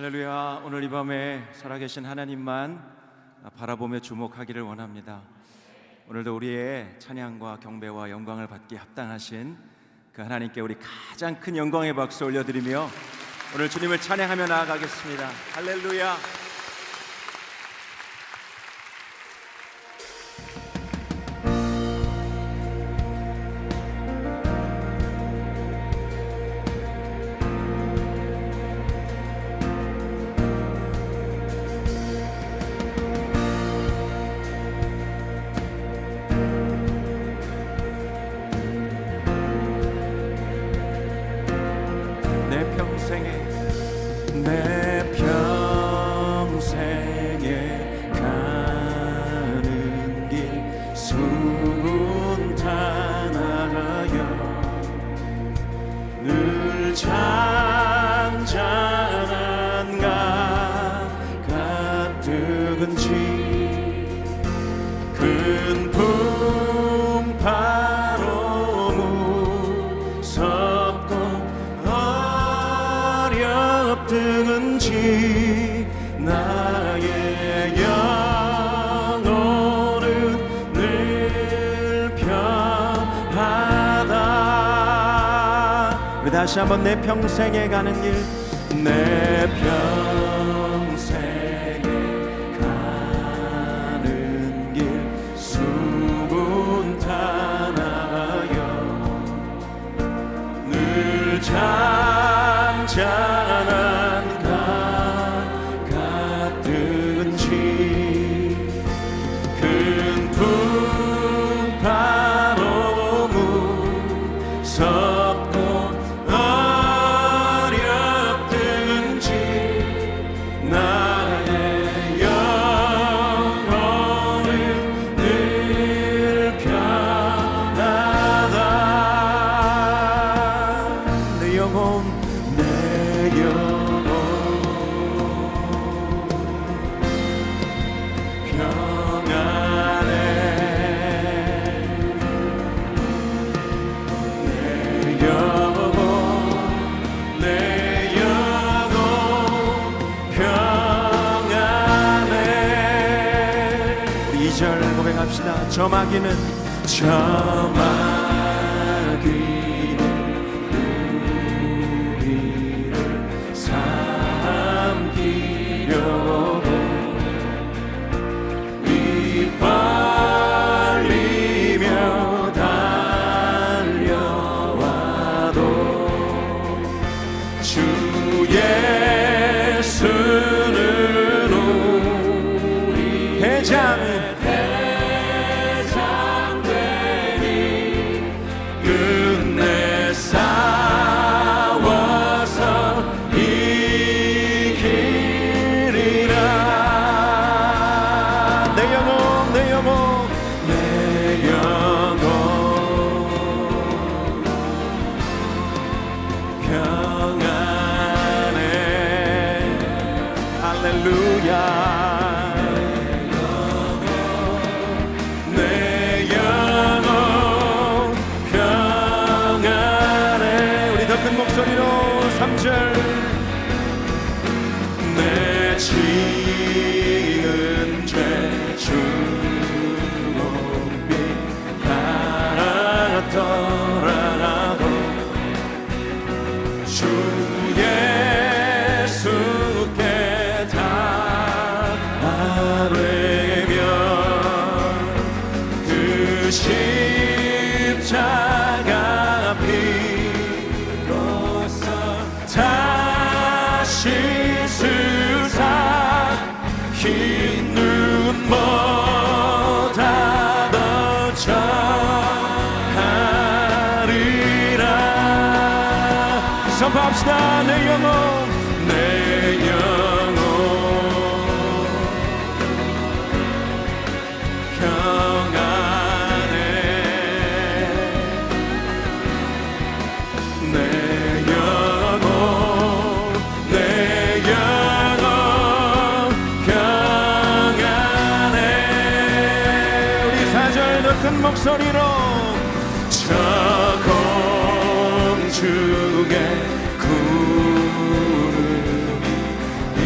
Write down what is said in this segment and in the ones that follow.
할렐루야. 오늘 이 밤에 살아계신 하나님만 바라보며 주목하기를 원합니다. 오늘도 우리의 찬양과 경배와 영광을 받기에 합당하신 그 하나님께 우리 가장 큰 영광의 박수 올려드리며 오늘 주님을 찬양하며 나아가겠습니다. 할렐루야. 내 평생에 가는 길 순탄하여 늘 잔잔한 가 가득은지 큰 풍파로 무섭고 어렵든지 나의 영혼은 늘 평하다. 우리 다시 한번 내 평생에 가는 길, 내 평생에 가는 길 순탄하여 늘 잔잔한 가 가득은지 큰 풍파로 무섭고 어렵든지 나의 영혼은 늘 편하다. 내 영혼 평안해. 내 영혼 평안해. 우리 2절 고백합시다. 저마귀는 우리를 삼키려고 이빨리며 달려와도 주 예수는 우리 대장되니 끝내 싸워서 이기리라. 내 영혼 평안해. 할렐루야. 내 영혼 평안해. 우리 더 큰 목소리로 3절. 내 지은 죄 주홍빛 같더라도 주 예수께 다 아뢰며 그 십자가 피로써 다시 수사 흰 눈보다 더 정하리라. 선포합시다. 내 영혼 평안해. 내 영혼 평안해. 우리 4절 더 큰 목소리로 저 공중에 구름이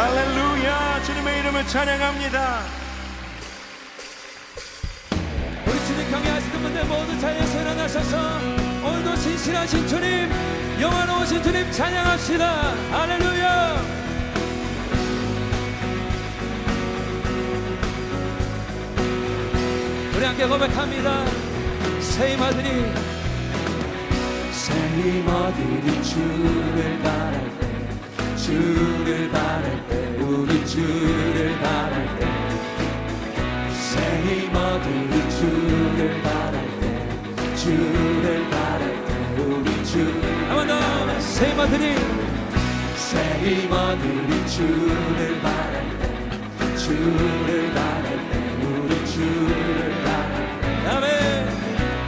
할렐루야. 주님의 이름을 찬양합니다. 우리 주님 경외하시는 분들 모두 자리에서 일어나셔서 오늘도 신실하신 주님, 영원하신 주님 찬양합시다. 할렐루야. 우리 함께 고백합니다. 세임아들이 주를 바랄 때, 주를 바랄 때, 우리 주를 바랄 때, 새 힘어들이 주를 바랄 때, 주를 바랄 때, 우리 주. 한번 더. 새 힘어들이 주를 바랄 때, 주를 바랄 때, 우리 주를 바랄 때. 아멘.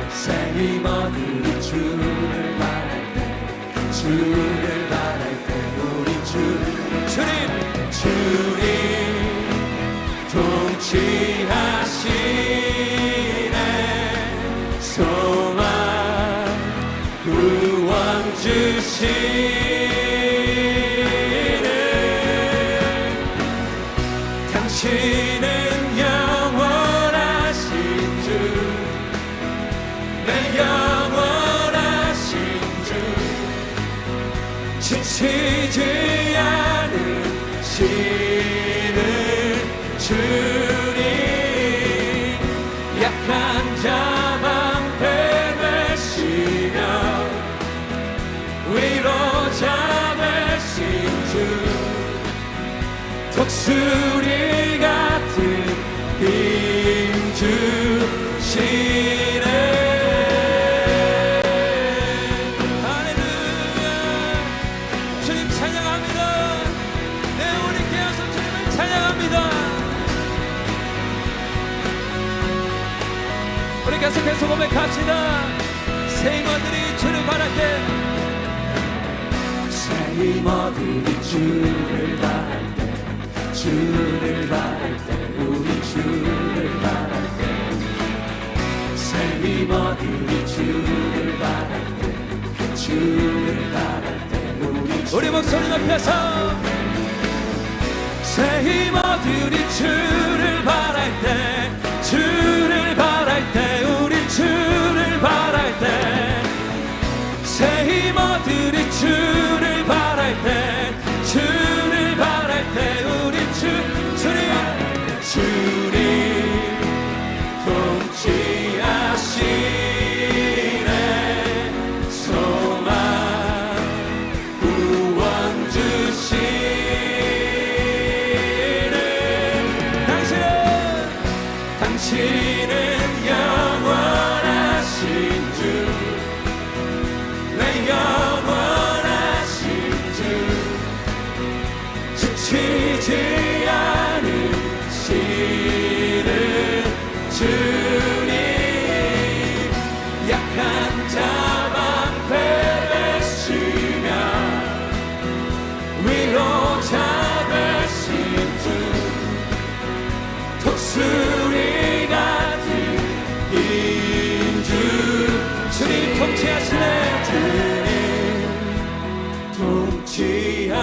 새 힘어들이 주를 바랄 때, 주를 바랄 때, 우리 주님 통치하시네. 소망 구원 주시네. 당신은 영원하신 주, 내 영원하신 주, 지치지 않으시는 주님, 약한 자 방패 되시며 위로자 되신 주, 독수리 같은 힘 주시네. 할렐루야. 주님 찬양합니다. 네, 우리 깨어서 주님을 찬양합니다. 우리 계속해서 고백합시다. 새 힘어들이 주를 바랄 때, 새 힘어들이 주를 바랄 때, 주를 바랄 때, 우리 주를 바랄 때, 새 힘어들이 주를 바랄 때, 주를 바랄 때, 우리 목소리 높여서 새 힘어들이 주를 바랄 때, 주를 바랄 때, 우리 주를 바랄 때, 새 힘어들이 주를 바랄 때, 주를 바랄 때, 우리 주님 통치하시네. 소망 구원 주시네. 당신은 영원하신 주, 내 영원하신 주, 지치지 않으시는 주님, 약한 자 방패 되시며 위로자 되신 주, 독수리 같은 힘 주. 주님 통치하시네. 주님 통치하시네.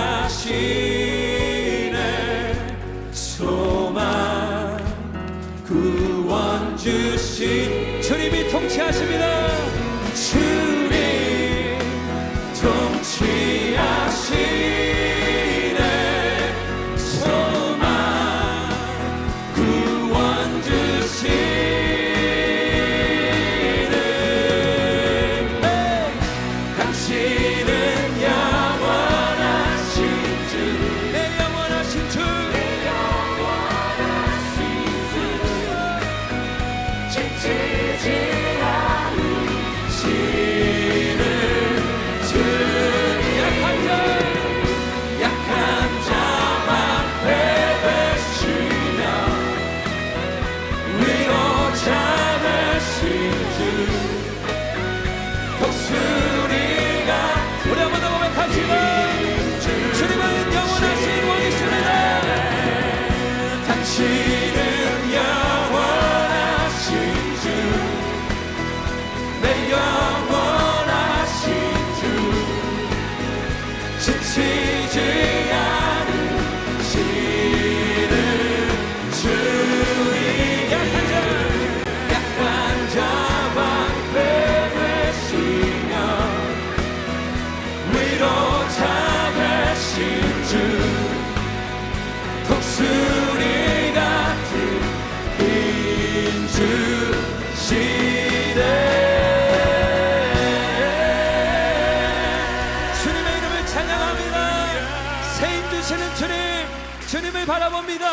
소망 구원 주신 주님이 통치하십니다. 주님 통치하시네. 소망 구원 주시네. 당신은 영원하신 주, 주시는 주님, 주님을 바라봅니다.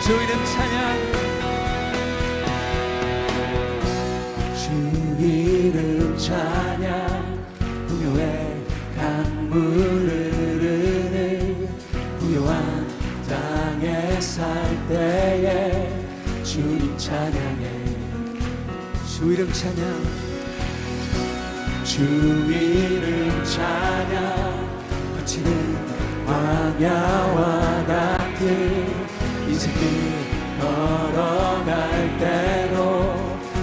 주 이름 찬양. 주 이름 찬양 풍요의 강물을 흐르는 부요한 땅에 살 때에 주님 찬양해. 주 이름 찬양, 주 이름 찬양 거치는 광야와 같은 인생길 걸어갈 때로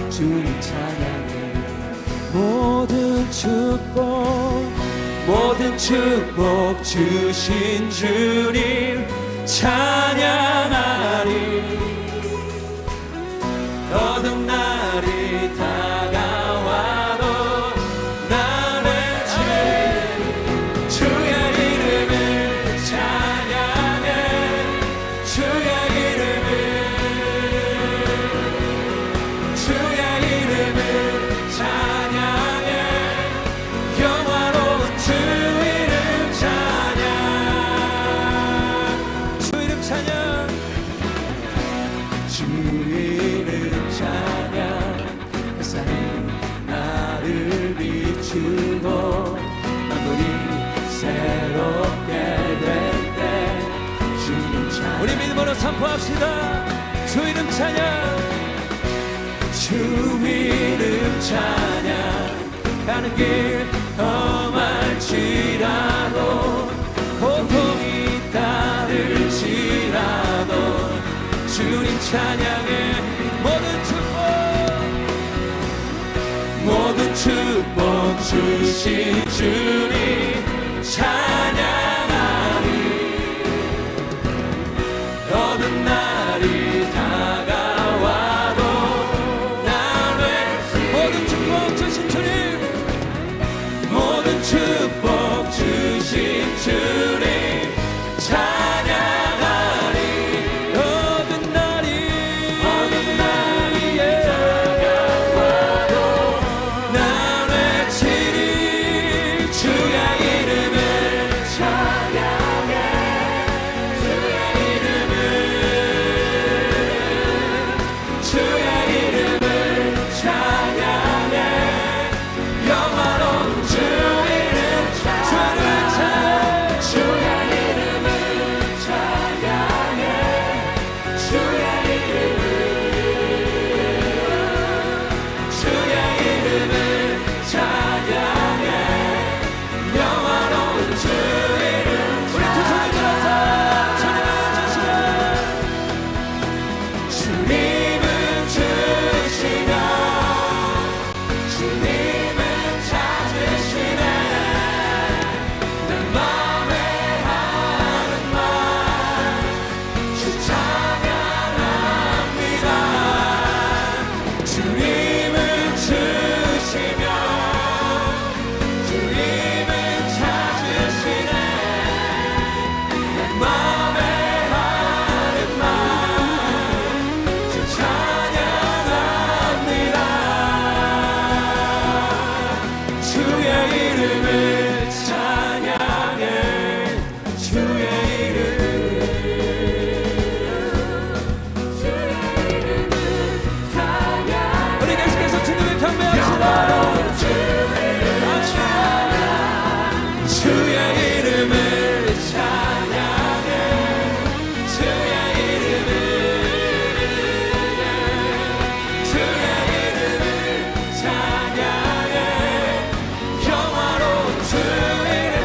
주님 찬양해. 모든 축복 주신 주님 찬양하리. 어두운 날이 다가와도 난 외치리. 주의 이름을 찬양해. 주의 이름을 찬양해. 영화로운 주 이름 찬양. 주 이름 찬양. 주 이름 찬양. 햇살이 나를 비추고 만물이 새롭게 될 때 주님 찬양. 우리 믿음으로 선포합시다. 주 이름 찬양. 주 이름 찬양. 가는 길 험할지라도 고통이 따를지라도 주님 찬양해. 모든 축복 주신 주님 찬양하리. 어두운 날이 다가와도 난 외치리. 모든 축복 주신 주님, 모든 축복 주신 주님 찬양하리. 어두운 날이 다가와도 난 외치리. 주의 이름을 찬양해. 주의 이름을 찬양해. 영화로운 주 이름 찬양해. 주의 이름을 찬양해. 주의 이름을 찬양해. 영화로운 주 이름 우리 두 손을 들어서 주님을 주시면 주님은 주시며 주님은 찾으시네. 내 맘에 하는 말 주 찬양합니다. 주님은 주시며 주님은 찾으시네. 내 맘에 하는 말 주 찬양합니다. 주의 이름을 찬양해. 주의 이름을 찬양해. 우리 계속해서 주님을 경배합시다. 주의 이름을 찬양해. 주의 이름을 찬양해. 영화로운 주 이름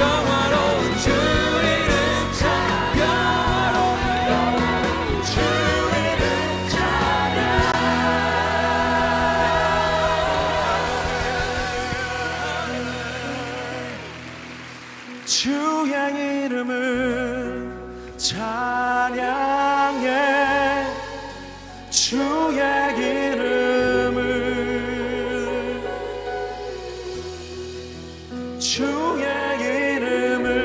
영화로운 주 이름 찬양. 영화로운 주 이름 찬양. 주의 이름을 찬양해. 주의 이름을 주의 이름을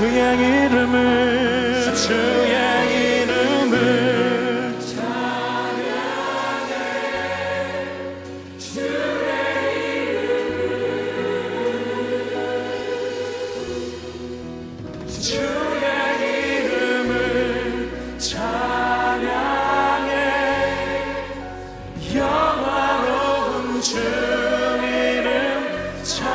주의 이름을 찬양해 영화로운 주 이름 찬양.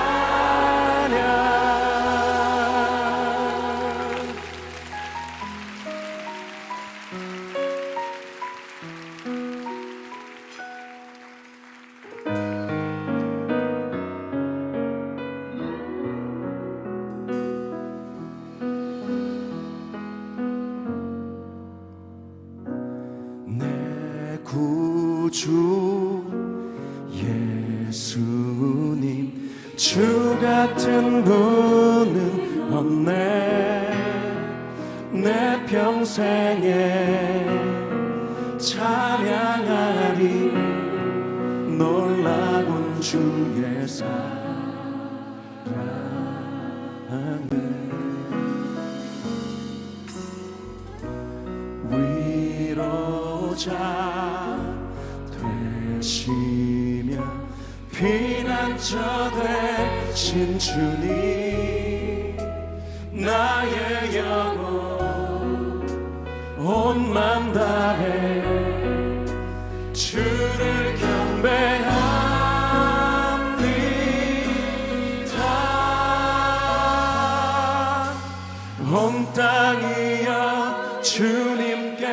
내 구주 예수님 주 같은 분은 없네. 내 평생에 찬양하리 놀라운 주의 사랑을. 위로자 되시며 피난처 되신 주님 나의 영혼 온 맘 다해 주를 경배합니다. 온 땅이여 주님께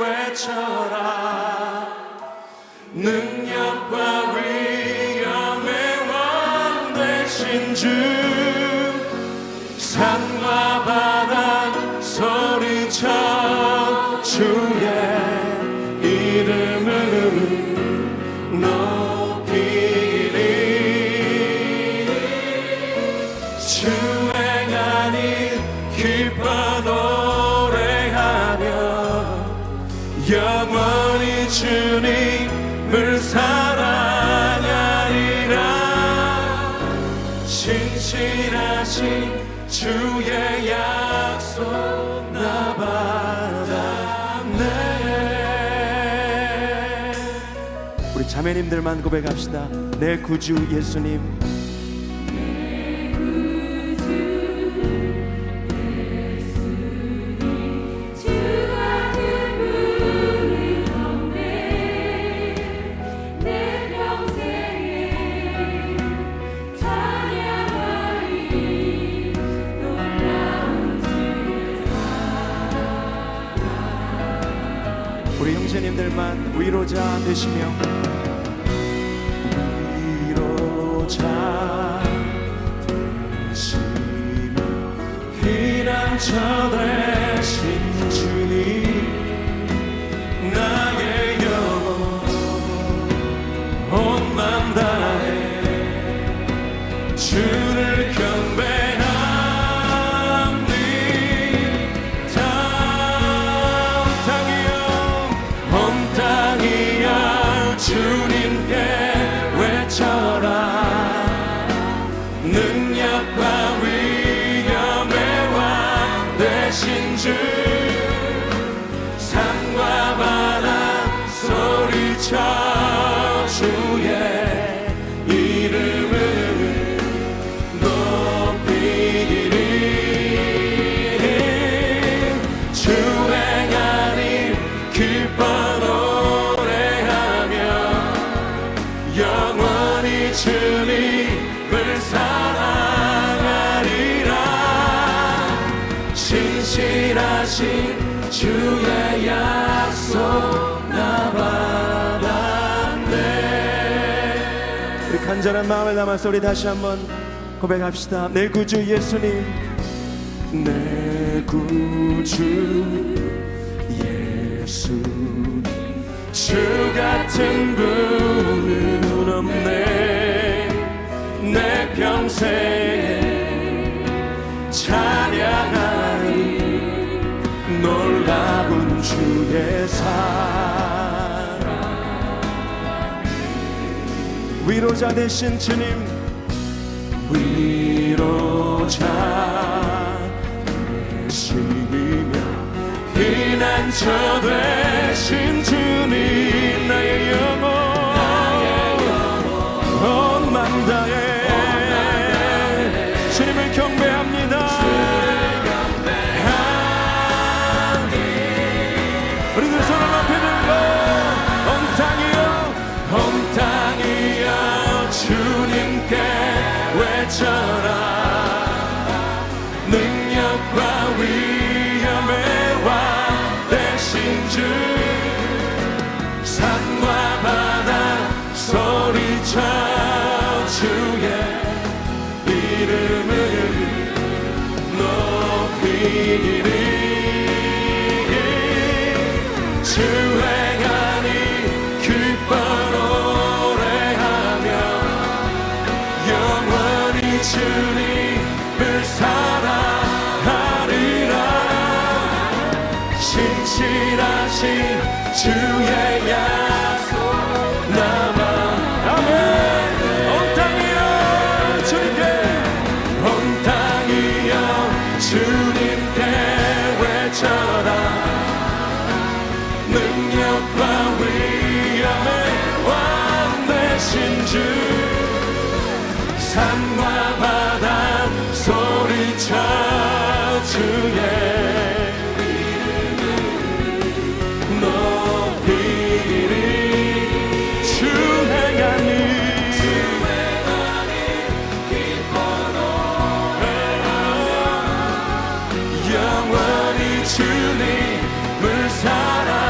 외쳐라. 능력과 위엄의 왕 되신 주 산과 바다 소리쳐 주의 이름을 높이리. 주 행하니 기뻐 노래하며 영원히 주님을 사랑하리라. 신실하신 주의 약속 나 받았네. 우리 자매님들만 고백합시다. 내 구주 예수님 우리 형제님들만 위로자 되시며 위로자 되시며 피난처 되신 주님 나의 영혼 온 맘 다해 주를 경배합니다. 주님께 외쳐라. 능력과 위엄의 왕 되신 주 산과 바다 소리쳐 주의 이름을 높이리. 주 행하니 기뻐 영원히 주님을 사랑하리라. 신실하신 주의 약속 나 받았네. 우리 간절한 마음을 담아서 우리 다시 한번 고백합시다. 내 구주 예수님 내 구주 예수님 주 같은 분은 없네. 내 평생에 찬양하리 놀라운 주의 사랑. 위로자 되신 주님 위로자 이시며 피난처 되신 주님 나의 영혼 온 맘 다해 주님을 경배합니다. 우리들 손을 앞에 들고 온 땅이여 주님께 외쳐라. 능력과 위엄의 왕 되신 주 산과 바다 소리쳐 주의 이름을 높이리. 주 행하니 기뻐 노래하며 영원히 주님을 사랑하리라. 신실하신 주의 약속 남아. 아멘. 온 땅이여 주님께 온 땅이여 주님께 외쳐라. 능력과 위엄의 왕 되신 주 산과 바다 소리쳐 주의 높이리. 주 행하니 기뻐 노래하며 영원히 주님을 사랑하리라.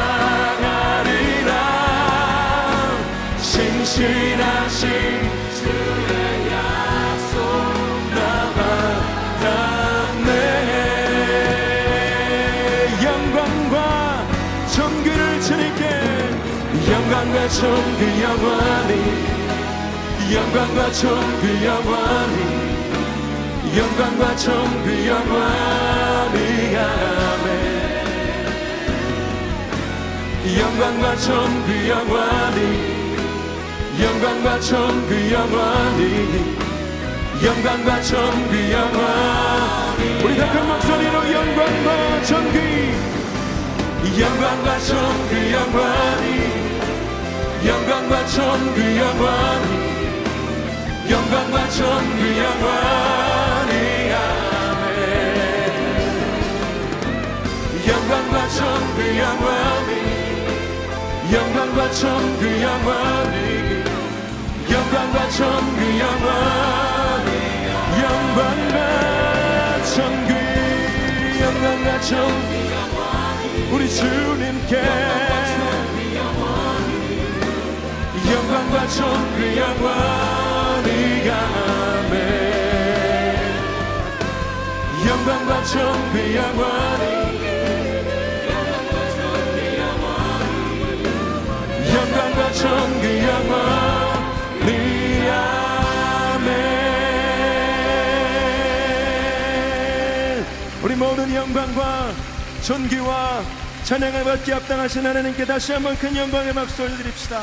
신실하신 주의 약속 남았다네. 영광과 존귀를 주님께 영광과 존귀 영원히 영광과 존귀 영원히 영광과 존귀 영원히 아멘. 영광과 존귀 영원히 영광과 존귀 영원히 영광과 존귀 영원히. 우리 다 큰 목소리로 영광과 존귀 영광과 존귀 영원히 영광과 존귀 영원히 영광과 존귀 영원히 아멘. 영광과 존귀 영원히 영광과 존귀 영원히 영광과 존귀 영원히 영광과 존귀 영광과 존귀 우리 주님께 영광과 존귀 영원히 아멘. 영광과 존귀 영원히 영광과 존귀 영원히 아멘. 우리 모든 영광과 존귀와 찬양을 받기 합당하신 하나님께 다시 한번 큰 영광의 박수 올려드립시다.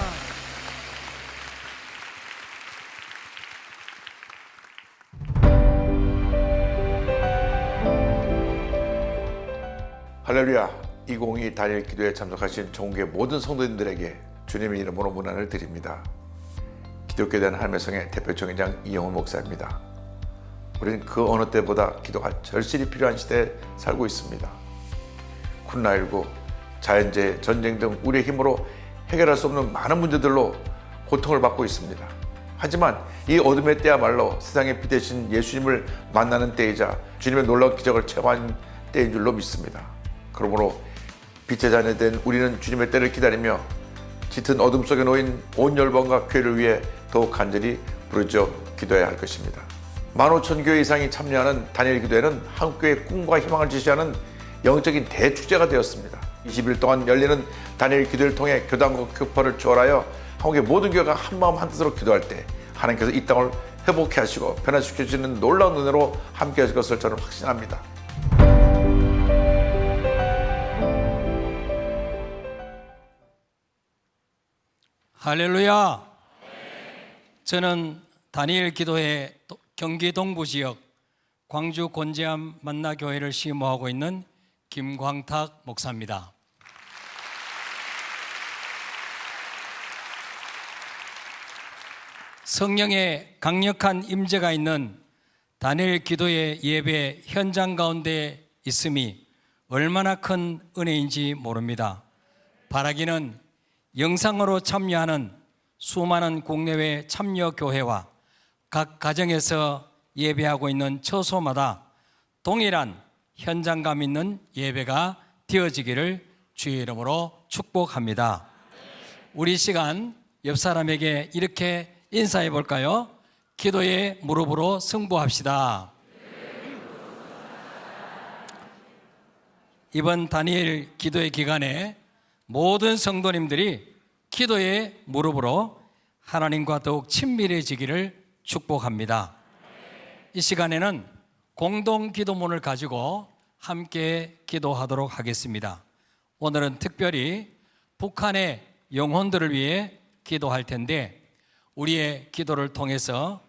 할렐루야. 2022 단일 기도에 참석하신 전국의 모든 성도님들에게 주님의 이름으로 문안을 드립니다. 기독교에 대한 할매성의 대표총회장 이영훈 목사입니다. 우리는 그 어느 때보다 기도가 절실히 필요한 시대에 살고 있습니다. 코로나19, 자연재해, 전쟁 등 우리의 힘으로 해결할 수 없는 많은 문제들로 고통을 받고 있습니다. 하지만 이 어둠의 때야말로 세상의 빛 대신 예수님을 만나는 때이자 주님의 놀라운 기적을 체험하는 때인 줄로 믿습니다. 그러므로 빛의 자녀된 우리는 주님의 때를 기다리며 짙은 어둠 속에 놓인 온 열방과 교회를 위해 더욱 간절히 부르짖어 기도해야 할 것입니다. 15,000교회 이상이 참여하는 단일 기도회는 한국교회의 꿈과 희망을 지시하는 영적인 대축제가 되었습니다. 20일 동안 열리는 단일 기도를 통해 교단과 교파를 초월하여 한국의 모든 교회가 한마음 한뜻으로 기도할 때 하나님께서 이 땅을 회복해 하시고 변화시켜 주시는 놀라운 은혜로 함께 하실 것을 저는 확신합니다. 할렐루야. 저는 다니엘 기도회 경기 동부 지역 광주 곤지암 만나교회를 시무하고 있는 김광탁 목사입니다. 성령의 강력한 임재가 있는 다니엘 기도의 예배 현장 가운데 있음이 얼마나 큰 은혜인지 모릅니다. 바라기는 영상으로 참여하는 수많은 국내외 참여 교회와 각 가정에서 예배하고 있는 처소마다 동일한 현장감 있는 예배가 되어지기를 주의 이름으로 축복합니다. 우리 시간 옆 사람에게 이렇게 인사해 볼까요? 기도의 무릎으로 승부합시다. 이번 다니엘 기도의 기간에 모든 성도님들이 기도의 무릎으로 하나님과 더욱 친밀해지기를 축복합니다. 이 시간에는 공동 기도문을 가지고 함께 기도하도록 하겠습니다. 오늘은 특별히 북한의 영혼들을 위해 기도할 텐데 우리의 기도를 통해서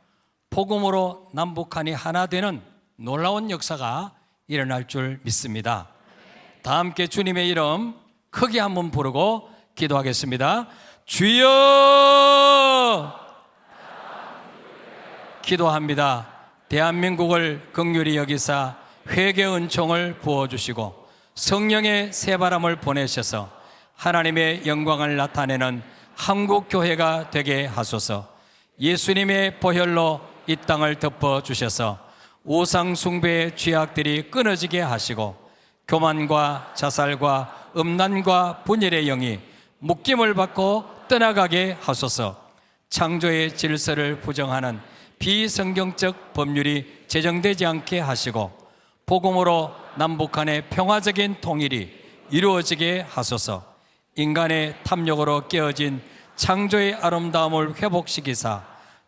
복음으로 남북한이 하나 되는 놀라운 역사가 일어날 줄 믿습니다. 다 함께 주님의 이름 크게 한번 부르고 기도하겠습니다. 주여! 기도합니다. 대한민국을 긍휼히 여기사 회개 은총을 부어주시고 성령의 새바람을 보내셔서 하나님의 영광을 나타내는 한국교회가 되게 하소서. 예수님의 보혈로 이 땅을 덮어주셔서 우상 숭배의 죄악들이 끊어지게 하시고 교만과 자살과 음란과 분열의 영이 묶임을 받고 떠나가게 하소서. 창조의 질서를 부정하는 비성경적 법률이 제정되지 않게 하시고 복음으로 남북한의 평화적인 통일이 이루어지게 하소서. 인간의 탐욕으로 깨어진 창조의 아름다움을 회복시키사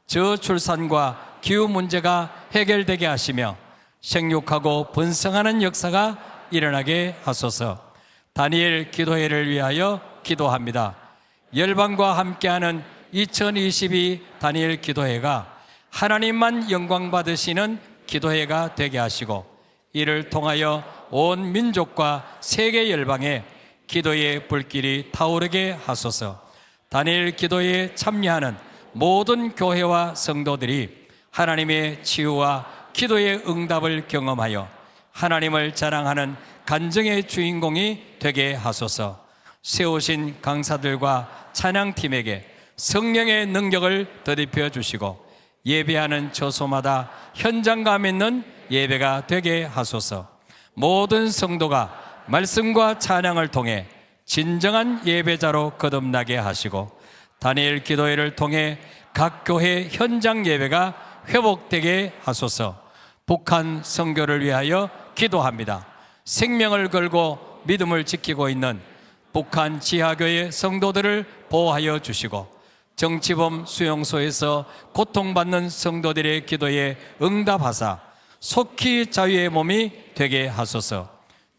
저출산과 기후 문제가 해결되게 하시며 생육하고 번성하는 역사가 일어나게 하소서. 다니엘 기도회를 위하여 기도합니다. 열방과 함께하는 2022 다니엘 기도회가 하나님만 영광 받으시는 기도회가 되게 하시고 이를 통하여 온 민족과 세계 열방에 기도의 불길이 타오르게 하소서. 다니엘 기도에 참여하는 모든 교회와 성도들이 하나님의 치유와 기도의 응답을 경험하여 하나님을 자랑하는 간증의 주인공이 되게 하소서. 세우신 강사들과 찬양팀에게 성령의 능력을 더입혀 주시고 예배하는 처소마다 현장감 있는 예배가 되게 하소서. 모든 성도가 말씀과 찬양을 통해 진정한 예배자로 거듭나게 하시고 다니엘 기도회를 통해 각 교회 현장 예배가 회복되게 하소서. 북한 선교를 위하여 기도합니다. 생명을 걸고 믿음을 지키고 있는 북한 지하교회 성도들을 보호하여 주시고 정치범 수용소에서 고통받는 성도들의 기도에 응답하사 속히 자유의 몸이 되게 하소서.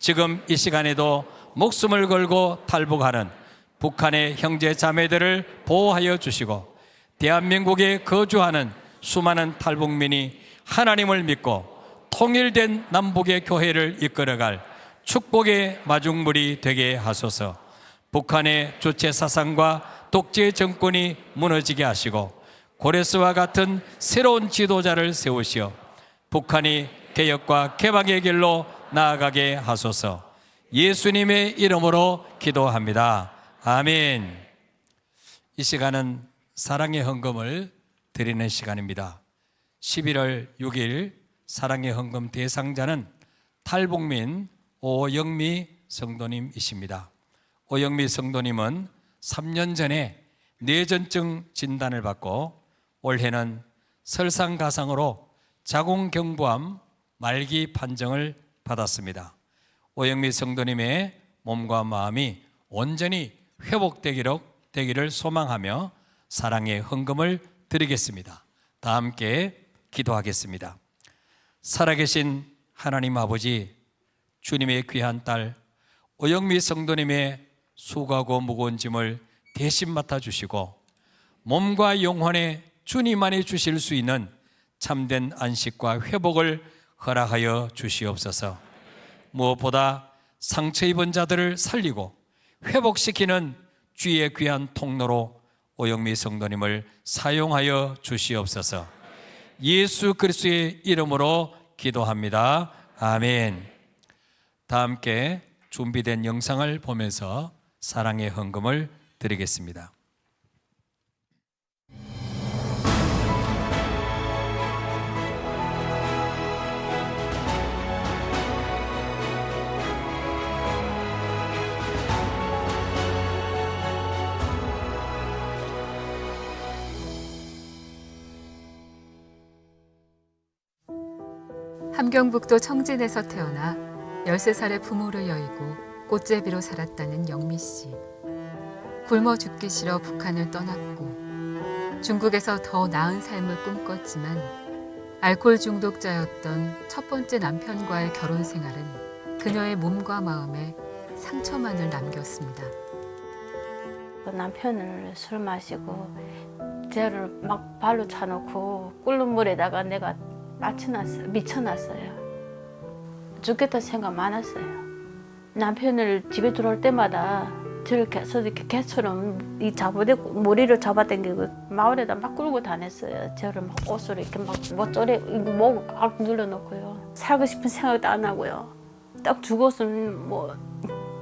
지금 이 시간에도 목숨을 걸고 탈북하는 북한의 형제 자매들을 보호하여 주시고 대한민국에 거주하는 수많은 탈북민이 하나님을 믿고 통일된 남북의 교회를 이끌어갈 축복의 마중물이 되게 하소서. 북한의 주체 사상과 독재 정권이 무너지게 하시고 고레스와 같은 새로운 지도자를 세우시어 북한이 개혁과 개방의 길로 나아가게 하소서. 예수님의 이름으로 기도합니다. 아멘. 이 시간은 사랑의 헌금을 드리는 시간입니다. 11월 6일 사랑의 헌금 대상자는 탈북민 오영미 성도님이십니다. 오영미 성도님은 3년 전에 뇌전증 진단을 받고 올해는 설상가상으로 자궁경부암 말기 판정을 받았습니다. 오영미 성도님의 몸과 마음이 온전히 회복되기를 소망하며 사랑의 헌금을 드리겠습니다. 다 함께 기도하겠습니다. 살아계신 하나님 아버지, 주님의 귀한 딸 오영미 성도님의 수고하고 무거운 짐을 대신 맡아주시고 몸과 영혼에 주님만이 주실 수 있는 참된 안식과 회복을 허락하여 주시옵소서. 무엇보다 상처 입은 자들을 살리고 회복시키는 주의 귀한 통로로 오영미 성도님을 사용하여 주시옵소서. 예수 그리스도의 이름으로 기도합니다. 아멘. 다 함께 준비된 영상을 보면서 사랑의 헌금을 드리겠습니다. 함경북도 청진에서 태어나 13살의 부모를 여의고 꽃제비로 살았다는 영미 씨. 굶어 죽기 싫어 북한을 떠났고 중국에서 더 나은 삶을 꿈꿨지만 알코올 중독자였던 첫 번째 남편과의 결혼 생활은 그녀의 몸과 마음에 상처만을 남겼습니다. 남편을 술 마시고 쟤를 막 발로 차놓고 끓는 물에다가 내가 미쳐놨어요. 죽겠다 생각 많았어요. 남편을 집에 들어올 때마다 저렇게 해서 이렇게 개처럼 이 머리를 잡아당기고 마을에다 막 끌고 다녔어요. 저를 막 옷으로 이렇게 막 모쪼리 목 꽉 눌러놓고요. 살고 싶은 생각도 안 하고요. 딱 죽었으면 뭐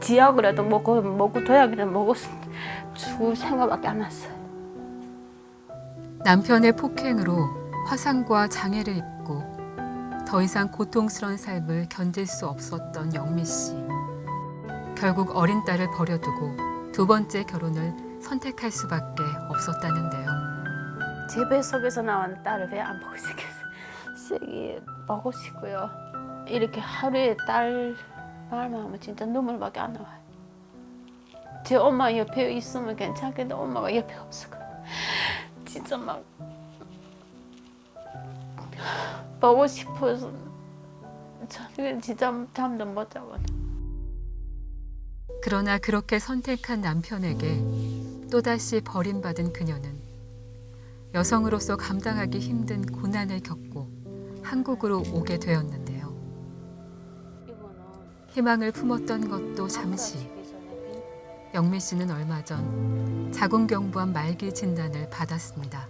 지약이라도 먹고 도약이라도 먹었으면 죽을 생각밖에 안 났어요. 남편의 폭행으로 화상과 장애를 입고 더 이상 고통스러운 삶을 견딜 수 없었던 영미 씨. 결국 어린 딸을 버려두고 두 번째 결혼을 선택할 수밖에 없었다는데요. 제 뱃속에서 나온 딸을 왜 안 보고 싶겠어요. 쓱이 보고 싶고요. 이렇게 하루에 딸 말만 하면 진짜 눈물밖에 안 나와요. 제 엄마 옆에 있으면 괜찮겠는데 엄마가 옆에 없어. 진짜 막 보고 싶어서 저는 진짜 잠도 못 자고. 그러나 그렇게 선택한 남편에게 또다시 버림받은 그녀는 여성으로서 감당하기 힘든 고난을 겪고 한국으로 오게 되었는데요. 희망을 품었던 것도 잠시. 영미 씨는 얼마 전 자궁경부암 말기 진단을 받았습니다.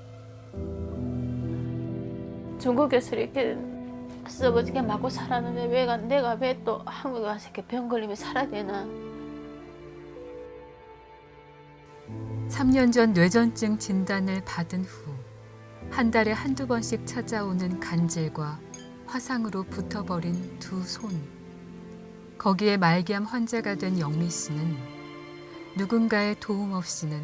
중국에서 이렇게 썩어지게 맞고 살았는데 내가 왜 또 한국에 와서 이렇게 병 걸리면 살아야 되나. 3년 전 뇌전증 진단을 받은 후 한 달에 한두 번씩 찾아오는 간질과 화상으로 붙어버린 두 손. 거기에 말기암 환자가 된 영미 씨는 누군가의 도움 없이는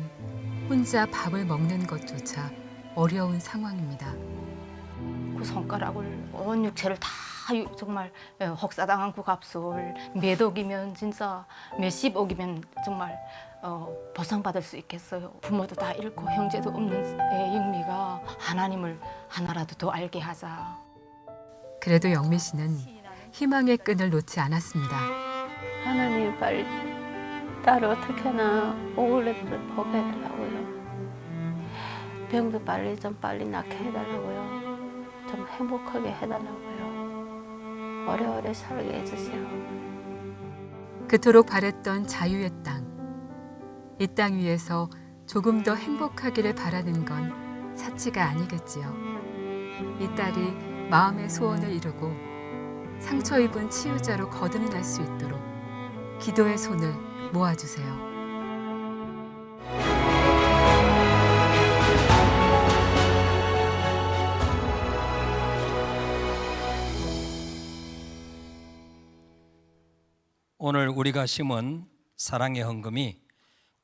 혼자 밥을 먹는 것조차 어려운 상황입니다. 그 손가락을 온 육체를 다 정말 혹사당한 그 값을 몇억이면 진짜 몇십억이면 정말 보상받을 수 있겠어요. 부모도 다 잃고 형제도 없는 영미가 하나님을 하나라도 더 알게 하자. 그래도 영미 씨는 희망의 끈을 놓지 않았습니다. 하나님 빨리 딸을 어떻게나 오글레를 보게 해달라고요. 병도 빨리 낫게 해달라고요. 좀 행복하게 해달라고요. 오래오래 살게 해주세요. 그토록 바랬던 자유의 땅. 이 땅 위에서 조금 더 행복하기를 바라는 건 사치가 아니겠지요. 이 딸이 마음의 소원을 이루고 상처 입은 치유자로 거듭날 수 있도록 기도의 손을 모아주세요. 오늘 우리가 심은 사랑의 헌금이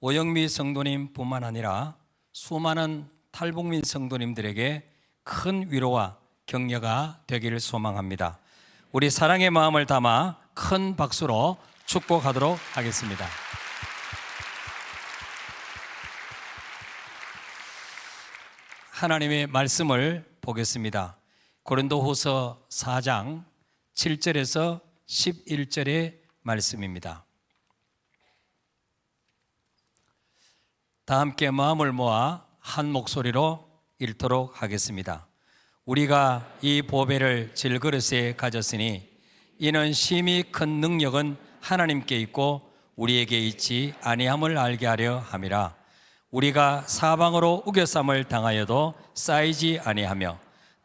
오영미 성도님뿐만 아니라 수많은 탈북민 성도님들에게 큰 위로와 격려가 되기를 소망합니다. 우리 사랑의 마음을 담아 큰 박수로 축복하도록 하겠습니다. 하나님의 말씀을 보겠습니다. 고린도후서 4장 7절에서 11절의 말씀입니다. 다 함께 마음을 모아 한 목소리로 읽도록 하겠습니다. 우리가 이 보배를 질그릇에 가졌으니 이는 심히 큰 능력은 하나님께 있고 우리에게 있지 아니함을 알게 하려 함이라. 우리가 사방으로 우겨쌈을 당하여도 쌓이지 아니하며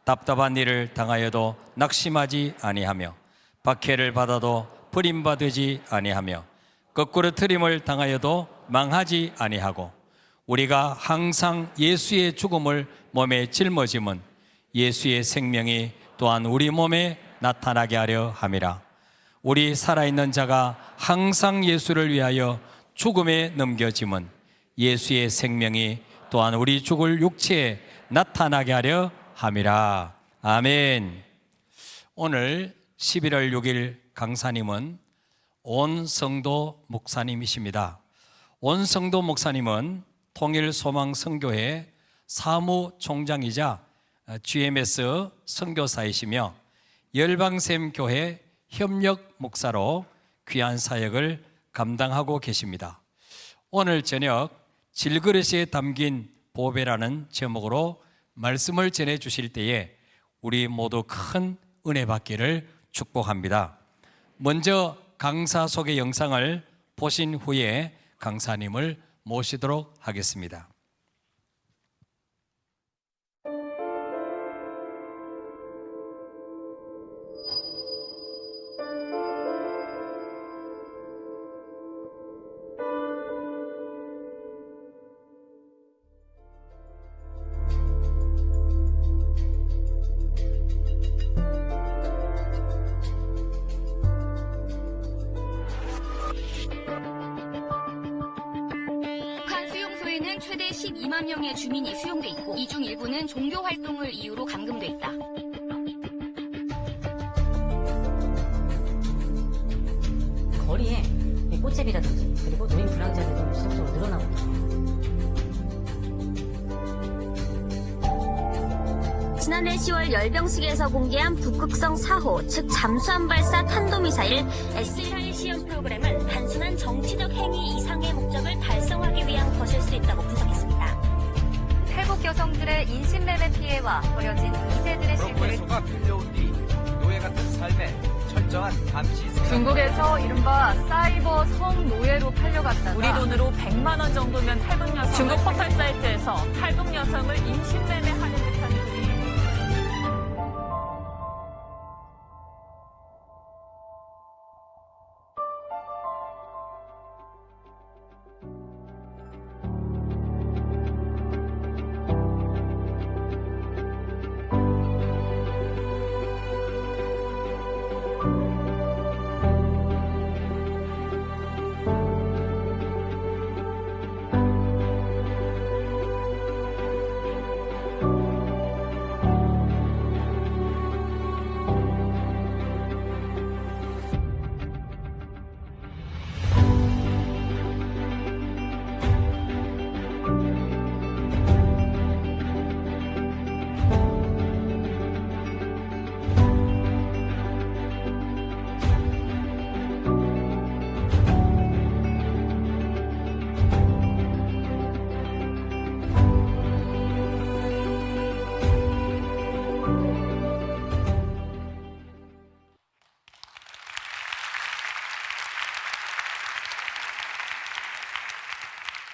답답한 일을 당하여도 낙심하지 아니하며 박해를 받아도 버림받지 아니하며 거꾸로 트림을 당하여도 망하지 아니하고 우리가 항상 예수의 죽음을 몸에 짊어짐은 예수의 생명이 또한 우리 몸에 나타나게 하려 함이라. 우리 살아있는 자가 항상 예수를 위하여 죽음에 넘겨짐은 예수의 생명이 또한 우리 죽을 육체에 나타나게 하려 함이라. 아멘. 오늘 11월 6일 강사님은 온성도 목사님이십니다. 온성도 목사님은 통일소망선교회 사무총장이자 GMS 선교사이시며 열방샘교회 협력 목사로 귀한 사역을 감당하고 계십니다. 오늘 저녁 질그릇에 담긴 보배라는 제목으로 말씀을 전해 주실 때에 우리 모두 큰 은혜 받기를 축복합니다. 먼저 강사 소개 영상을 보신 후에 강사님을 모시도록 하겠습니다. 북한 수용소에는 최대 12만 명의 주민이 수용돼 있고 이 중 일부는 종교 활동을 이유로 감금돼 있다. 거리에 이 꽃제비라든지 그리고 노인 불황자들도 지속적으로 늘어나고 있습니다. 지난해 10월 열병식에서 공개한 북극성 4호, 즉 잠수함 발사 탄도미사일 S-1 시험 프로그램은 단순한 정치적 행위 이상의 목적을 달성하기 위한 것일 수 있다고 분석했습니다. 탈북 여성들의 인신매매 피해와 버려진 2세들의 실패를 속아 빌려온 뒤 노예 같은 삶에 철저한 감시 중국에서 이른바 사이버 성노예로 팔려갔다가 우리 돈으로 100만 원 정도면 탈북 여성 중국 포털 사이트에서 탈북 여성을 인신매매하는 듯한 글이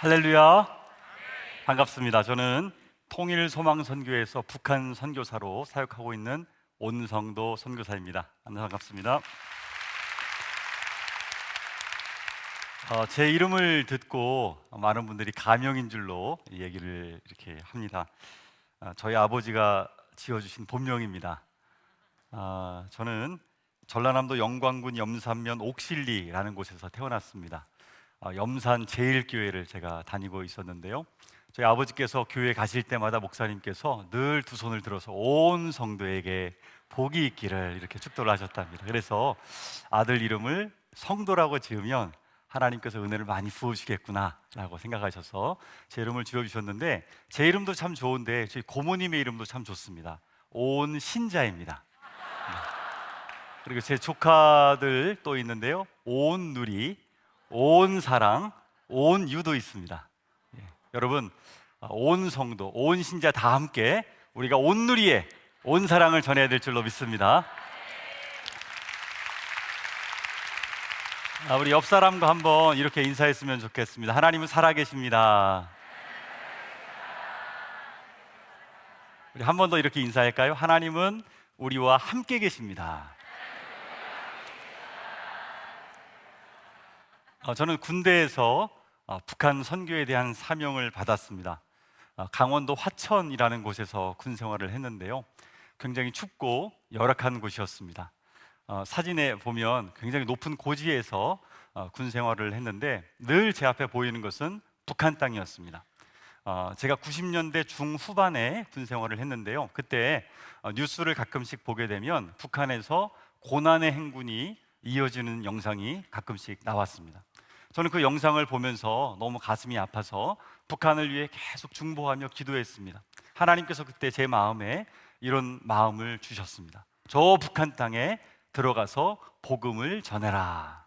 할렐루야. 반갑습니다. 저는 통일소망선교회에서 북한 선교사로 사역하고 있는 온성도 선교사입니다. 반갑습니다. 제 이름을 듣고 많은 분들이 가명인 줄로 얘기를 이렇게 합니다. 저희 아버지가 지어주신 본명입니다. 저는 전라남도 영광군 염산면 옥실리라는 곳에서 태어났습니다. 염산 제일교회를 제가 다니고 있었는데요. 저희 아버지께서 교회 가실 때마다 목사님께서 늘 두 손을 들어서 온 성도에게 복이 있기를 이렇게 축도를 하셨답니다. 그래서 아들 이름을 성도라고 지으면 하나님께서 은혜를 많이 부어주시겠구나라고 생각하셔서 제 이름을 지어주셨는데, 제 이름도 참 좋은데 저희 고모님의 이름도 참 좋습니다. 온신자입니다. 그리고 제 조카들 또 있는데요. 온누리, 온사랑, 온유도 있습니다. 여러분, 온성도, 온신자 다 함께 우리가 온누리에 온 사랑을 전해야 될 줄로 믿습니다. 우리 옆 사람과 한번 이렇게 인사했으면 좋겠습니다. 하나님은 살아계십니다. 우리 한 번 더 이렇게 인사할까요? 하나님은 우리와 함께 계십니다. 저는 군대에서 북한 선교에 대한 사명을 받았습니다. 강원도 화천이라는 곳에서 군 생활을 했는데요. 굉장히 춥고 열악한 곳이었습니다. 사진에 보면 굉장히 높은 고지에서 군 생활을 했는데 늘 제 앞에 보이는 것은 북한 땅이었습니다. 제가 90년대 중후반에 군 생활을 했는데요. 그때 뉴스를 가끔씩 보게 되면 북한에서 고난의 행군이 이어지는 영상이 가끔씩 나왔습니다. 저는 그 영상을 보면서 너무 가슴이 아파서 북한을 위해 계속 중보하며 기도했습니다. 하나님께서 그때 제 마음에 이런 마음을 주셨습니다. 저 북한 땅에 들어가서 복음을 전해라.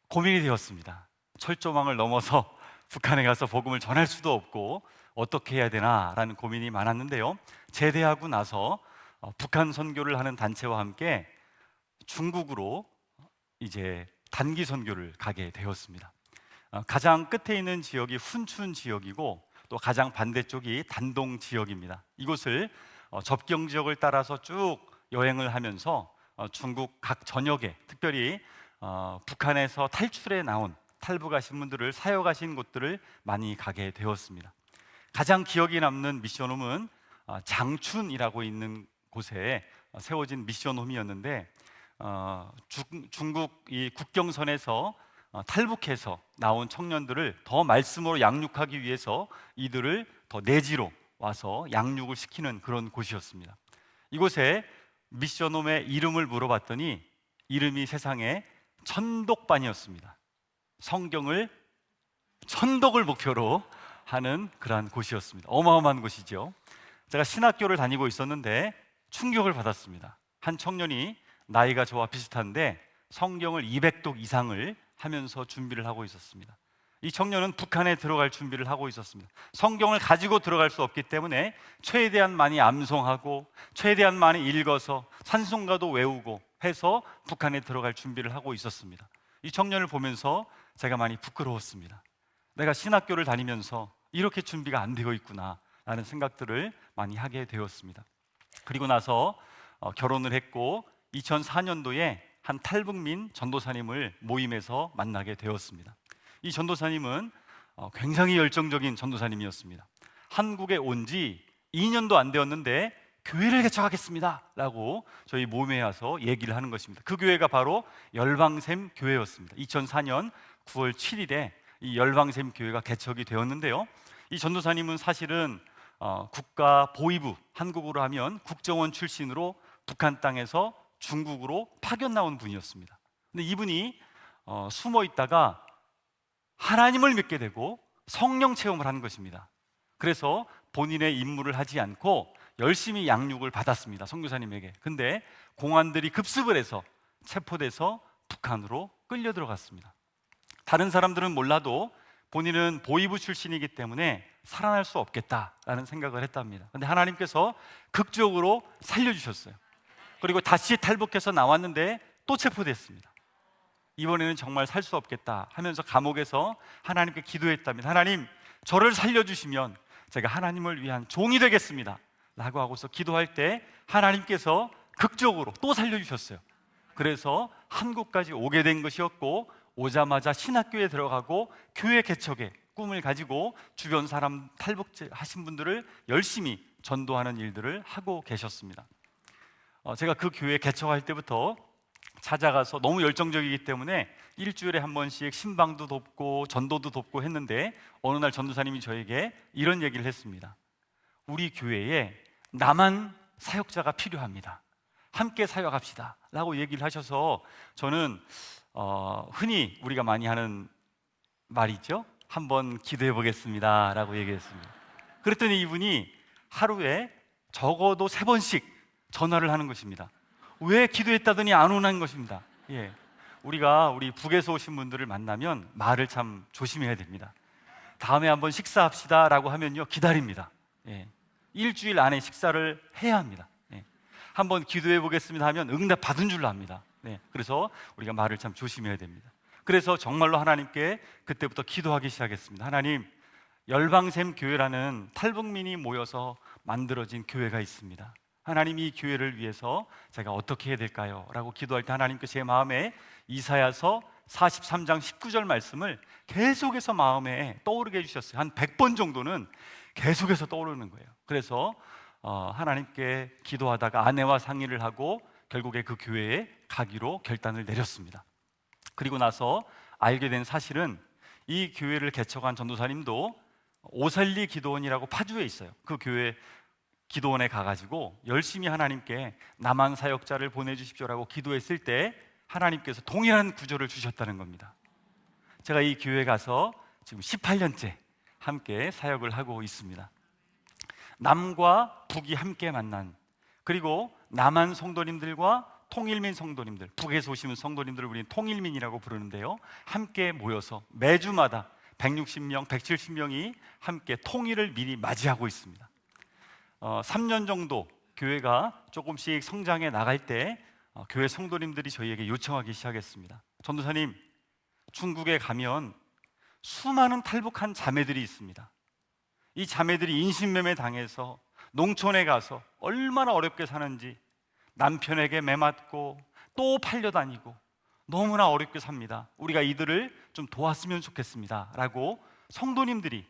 고민이 되었습니다. 철조망을 넘어서 북한에 가서 복음을 전할 수도 없고 어떻게 해야 되나라는 고민이 많았는데요. 제대하고 나서 북한 선교를 하는 단체와 함께 중국으로 이제 단기 선교를 가게 되었습니다. 가장 끝에 있는 지역이 훈춘 지역이고 또 가장 반대쪽이 단동 지역입니다. 이곳을 접경 지역을 따라서 쭉 여행을 하면서 중국 각 전역에 특별히 북한에서 탈출해 나온 탈북하신 분들을 사역하신 곳들을 많이 가게 되었습니다. 가장 기억에 남는 미션홈은 장춘이라고 있는 곳에 세워진 미션홈이었는데 중국 이 국경선에서 탈북해서 나온 청년들을 더 말씀으로 양육하기 위해서 이들을 더 내지로 와서 양육을 시키는 그런 곳이었습니다. 이곳에 미션홈의 이름을 물어봤더니 이름이 세상에 천독반이었습니다. 성경을 천독을 목표로 하는 그러한 곳이었습니다. 어마어마한 곳이죠. 제가 신학교를 다니고 있었는데 충격을 받았습니다. 한 청년이 나이가 저와 비슷한데 성경을 200독 이상을 하면서 준비를 하고 있었습니다. 이 청년은 북한에 들어갈 준비를 하고 있었습니다. 성경을 가지고 들어갈 수 없기 때문에 최대한 많이 암송하고 최대한 많이 읽어서 찬송가도 외우고 해서 북한에 들어갈 준비를 하고 있었습니다. 이 청년을 보면서 제가 많이 부끄러웠습니다. 내가 신학교를 다니면서 이렇게 준비가 안 되어 있구나 라는 생각들을 많이 하게 되었습니다. 그리고 나서 결혼을 했고 2004년도에 한 탈북민 전도사님을 모임에서 만나게 되었습니다. 이 전도사님은 굉장히 열정적인 전도사님이었습니다. 한국에 온 지 2년도 안 되었는데 교회를 개척하겠습니다 라고 저희 모임에 와서 얘기를 하는 것입니다. 그 교회가 바로 열방샘 교회였습니다. 2004년 9월 7일에 이 열방샘 교회가 개척이 되었는데요. 이 전도사님은 사실은 국가 보위부, 한국으로 하면 국정원 출신으로 북한 땅에서 중국으로 파견 나온 분이었습니다. 근데 이분이 숨어 있다가 하나님을 믿게 되고 성령 체험을 하는 것입니다. 그래서 본인의 임무를 하지 않고 열심히 양육을 받았습니다. 선교사님에게. 근데 공안들이 급습을 해서 체포돼서 북한으로 끌려 들어갔습니다. 다른 사람들은 몰라도 본인은 보위부 출신이기 때문에 살아날 수 없겠다라는 생각을 했답니다. 근데 하나님께서 극적으로 살려주셨어요. 그리고 다시 탈북해서 나왔는데 또 체포됐습니다. 이번에는 정말 살 수 없겠다 하면서 감옥에서 하나님께 기도했답니다. 하나님, 저를 살려주시면 제가 하나님을 위한 종이 되겠습니다 라고 하고서 기도할 때 하나님께서 극적으로 또 살려주셨어요. 그래서 한국까지 오게 된 것이었고, 오자마자 신학교에 들어가고 교회 개척에 꿈을 가지고 주변 사람 탈북하신 분들을 열심히 전도하는 일들을 하고 계셨습니다. 제가 그 교회 개척할 때부터 찾아가서 너무 열정적이기 때문에 일주일에 한 번씩 신방도 돕고 전도도 돕고 했는데 어느 날 전도사님이 저에게 이런 얘기를 했습니다. 우리 교회에 남한 사역자가 필요합니다. 함께 사역합시다 라고 얘기를 하셔서 저는 흔히 우리가 많이 하는 말이죠. 한번 기도해 보겠습니다 라고 얘기했습니다. 그랬더니 이분이 하루에 적어도 3번씩 전화를 하는 것입니다. 왜 기도했다더니 안 오는 것입니다. 우리 북에서 오신 분들을 만나면 말을 참 조심해야 됩니다. 다음에 한번 식사합시다 라고 하면요 기다립니다. 일주일 안에 식사를 해야 합니다. 한번 기도해 보겠습니다 하면 응답 받은 줄로 압니다. 그래서 우리가 말을 참 조심해야 됩니다. 그래서 정말로 하나님께 그때부터 기도하기 시작했습니다. 하나님, 열방샘 교회라는 탈북민이 모여서 만들어진 교회가 있습니다. 하나님, 이 교회를 위해서 제가 어떻게 해야 될까요? 라고 기도할 때 하나님께 제 마음에 이사야서 43장 19절 말씀을 계속해서 마음에 떠오르게 해주셨어요. 한 100번 정도는 계속해서 떠오르는 거예요. 그래서 하나님께 기도하다가 아내와 상의를 하고 결국에 그 교회에 가기로 결단을 내렸습니다. 그리고 나서 알게 된 사실은 이 교회를 개척한 전도사님도 오살리 기도원이라고 파주에 있어요. 그 교회 기도원에 가가지고 열심히 하나님께 남한 사역자를 보내주십시오라고 기도했을 때 하나님께서 동일한 구절을 주셨다는 겁니다. 제가 이 교회 가서 지금 18년째 함께 사역을 하고 있습니다. 남과 북이 함께 만난, 그리고 남한 성도님들과 통일민 성도님들, 북에서 오시는 성도님들을 우리는 통일민이라고 부르는데요, 함께 모여서 매주마다 160명, 170명이 함께 통일을 미리 맞이하고 있습니다. 3년 정도 교회가 조금씩 성장해 나갈 때 교회 성도님들이 저희에게 요청하기 시작했습니다. 전도사님, 중국에 가면 수많은 탈북한 자매들이 있습니다. 이 자매들이 인신매매 당해서 농촌에 가서 얼마나 어렵게 사는지, 남편에게 매맞고 또 팔려다니고 너무나 어렵게 삽니다. 우리가 이들을 좀 도왔으면 좋겠습니다 라고 성도님들이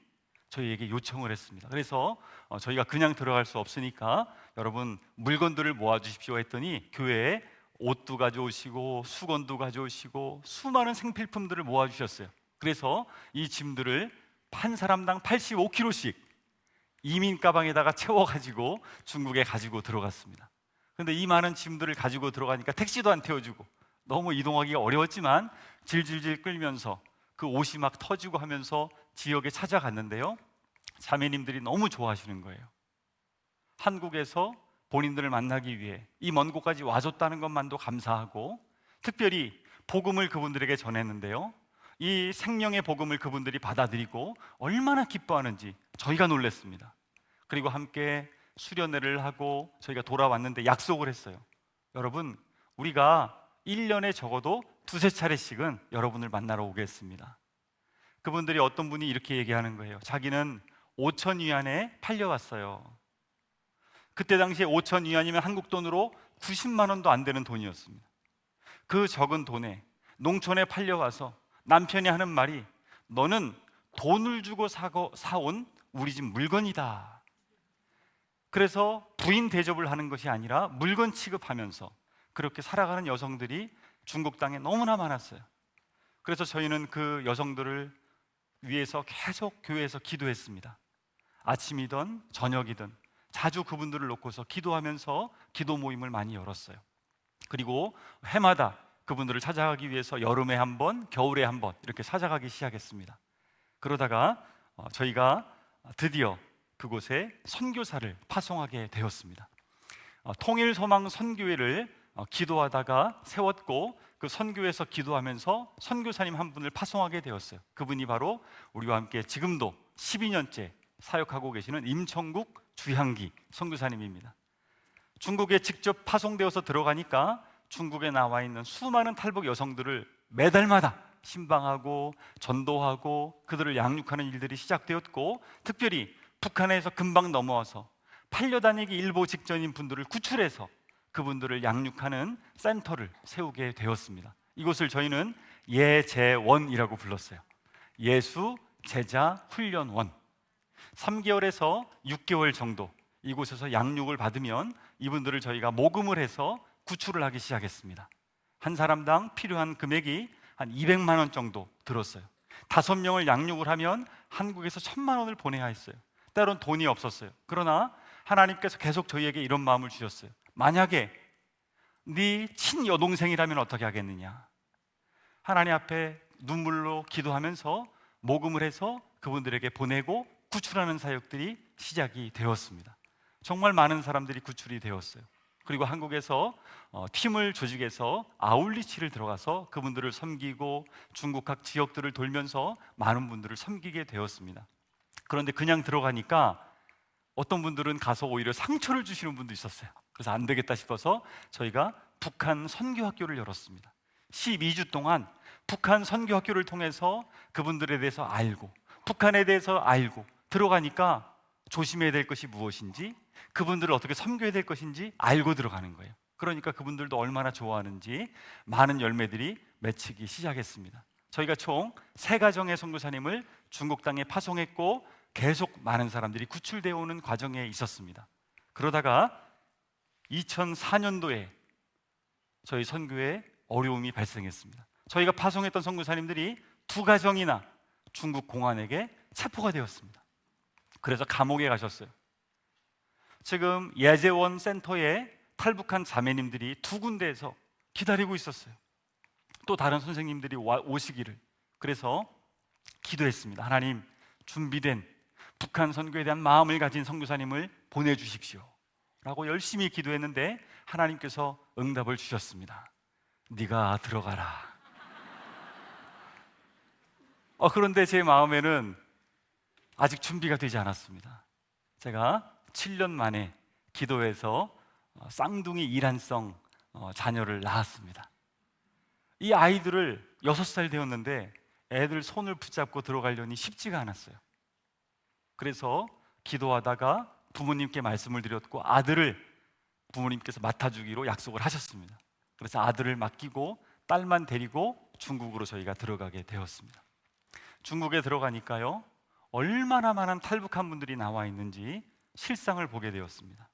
저희에게 요청을 했습니다. 그래서 저희가 그냥 들어갈 수 없으니까 여러분 물건들을 모아주십시오 했더니 교회에 옷도 가져오시고 수건도 가져오시고 수많은 생필품들을 모아주셨어요. 그래서 이 짐들을 한 사람당 85kg씩 이민 가방에다가 채워가지고 중국에 가지고 들어갔습니다. 그런데 이 많은 짐들을 가지고 들어가니까 택시도 안 태워주고 너무 이동하기가 어려웠지만 질질질 끌면서 그 옷이 막 터지고 하면서 지역에 찾아갔는데요, 자매님들이 너무 좋아하시는 거예요. 한국에서 본인들을 만나기 위해 이 먼 곳까지 와줬다는 것만도 감사하고, 특별히 복음을 그분들에게 전했는데요, 이 생명의 복음을 그분들이 받아들이고 얼마나 기뻐하는지 저희가 놀랐습니다. 그리고 함께 수련회를 하고 저희가 돌아왔는데 약속을 했어요. 여러분, 우리가 1년에 적어도 2~3차례씩은 여러분을 만나러 오겠습니다. 그분들이 어떤 분이 이렇게 얘기하는 거예요. 자기는 5,000위안에 팔려왔어요. 그때 당시에 5,000위안이면 한국 돈으로 90만 원도 안 되는 돈이었습니다. 그 적은 돈에 농촌에 팔려와서 남편이 하는 말이, 너는 돈을 주고 사온 우리 집 물건이다. 그래서 부인 대접을 하는 것이 아니라 물건 취급하면서 그렇게 살아가는 여성들이 중국 땅에 너무나 많았어요. 그래서 저희는 그 여성들을 위해서 계속 교회에서 기도했습니다. 아침이든 저녁이든 자주 그분들을 놓고서 기도하면서 기도 모임을 많이 열었어요. 그리고 해마다 그분들을 찾아가기 위해서 여름에 한 번, 겨울에 한 번 이렇게 찾아가기 시작했습니다. 그러다가 저희가 드디어 그곳에 선교사를 파송하게 되었습니다. 통일소망 선교회를 기도하다가 세웠고, 그 선교회에서 기도하면서 선교사님 한 분을 파송하게 되었어요. 그분이 바로 우리와 함께 지금도 12년째 사역하고 계시는 임청국 주향기 선교사님입니다. 중국에 직접 파송되어서 들어가니까 중국에 나와 있는 수많은 탈북 여성들을 매달마다 신방하고 전도하고 그들을 양육하는 일들이 시작되었고, 특별히 북한에서 금방 넘어와서 팔려다니기 일보 직전인 분들을 구출해서 그분들을 양육하는 센터를 세우게 되었습니다. 이곳을 저희는 예제원이라고 불렀어요. 예수 제자 훈련원. 3개월에서 6개월 정도 이곳에서 양육을 받으면 이분들을 저희가 모금을 해서 구출을 하기 시작했습니다. 한 사람당 필요한 금액이 한 200만 원 정도 들었어요. 5명을 양육을 하면 한국에서 1,000만 원을 보내야 했어요. 때론 돈이 없었어요. 그러나 하나님께서 계속 저희에게 이런 마음을 주셨어요. 만약에 네 친여동생이라면 어떻게 하겠느냐. 하나님 앞에 눈물로 기도하면서 모금을 해서 그분들에게 보내고 구출하는 사역들이 시작이 되었습니다. 정말 많은 사람들이 구출이 되었어요. 그리고 한국에서 팀을 조직해서 아울리치를 들어가서 그분들을 섬기고 중국 각 지역들을 돌면서 많은 분들을 섬기게 되었습니다. 그런데 그냥 들어가니까 어떤 분들은 가서 오히려 상처를 주시는 분도 있었어요. 그래서 안 되겠다 싶어서 저희가 북한 선교학교를 열었습니다. 12주 동안 북한 선교학교를 통해서 그분들에 대해서 알고, 북한에 대해서 알고 들어가니까 조심해야 될 것이 무엇인지, 그분들을 어떻게 섬겨야 될 것인지 알고 들어가는 거예요. 그러니까 그분들도 얼마나 좋아하는지 많은 열매들이 맺히기 시작했습니다. 저희가 총 3가정의 선교사님을 중국 땅에 파송했고 계속 많은 사람들이 구출되어 오는 과정에 있었습니다. 그러다가 2004년도에 저희 선교에 어려움이 발생했습니다. 저희가 파송했던 선교사님들이 2가정이나 중국 공안에게 체포가 되었습니다. 그래서 감옥에 가셨어요. 지금 예재원 센터에 탈북한 자매님들이 2군데에서 기다리고 있었어요. 또 다른 선생님들이 오시기를. 그래서 기도했습니다. 하나님, 준비된 북한 선교에 대한 마음을 가진 선교사님을 보내주십시오 라고 열심히 기도했는데 하나님께서 응답을 주셨습니다. 네가 들어가라. 그런데 제 마음에는 아직 준비가 되지 않았습니다. 제가 7년 만에 기도해서 쌍둥이 이란성 자녀를 낳았습니다. 이 아이들을 6살 되었는데 애들 손을 붙잡고 들어가려니 쉽지가 않았어요. 그래서 기도하다가 부모님께 말씀을 드렸고 아들을 부모님께서 맡아주기로 약속을 하셨습니다. 그래서 아들을 맡기고 딸만 데리고 중국으로 저희가 들어가게 되었습니다. 중국에 들어가니까요, 얼마나 많은 탈북한 분들이 나와 있는지 실상을 보게 되었습니다.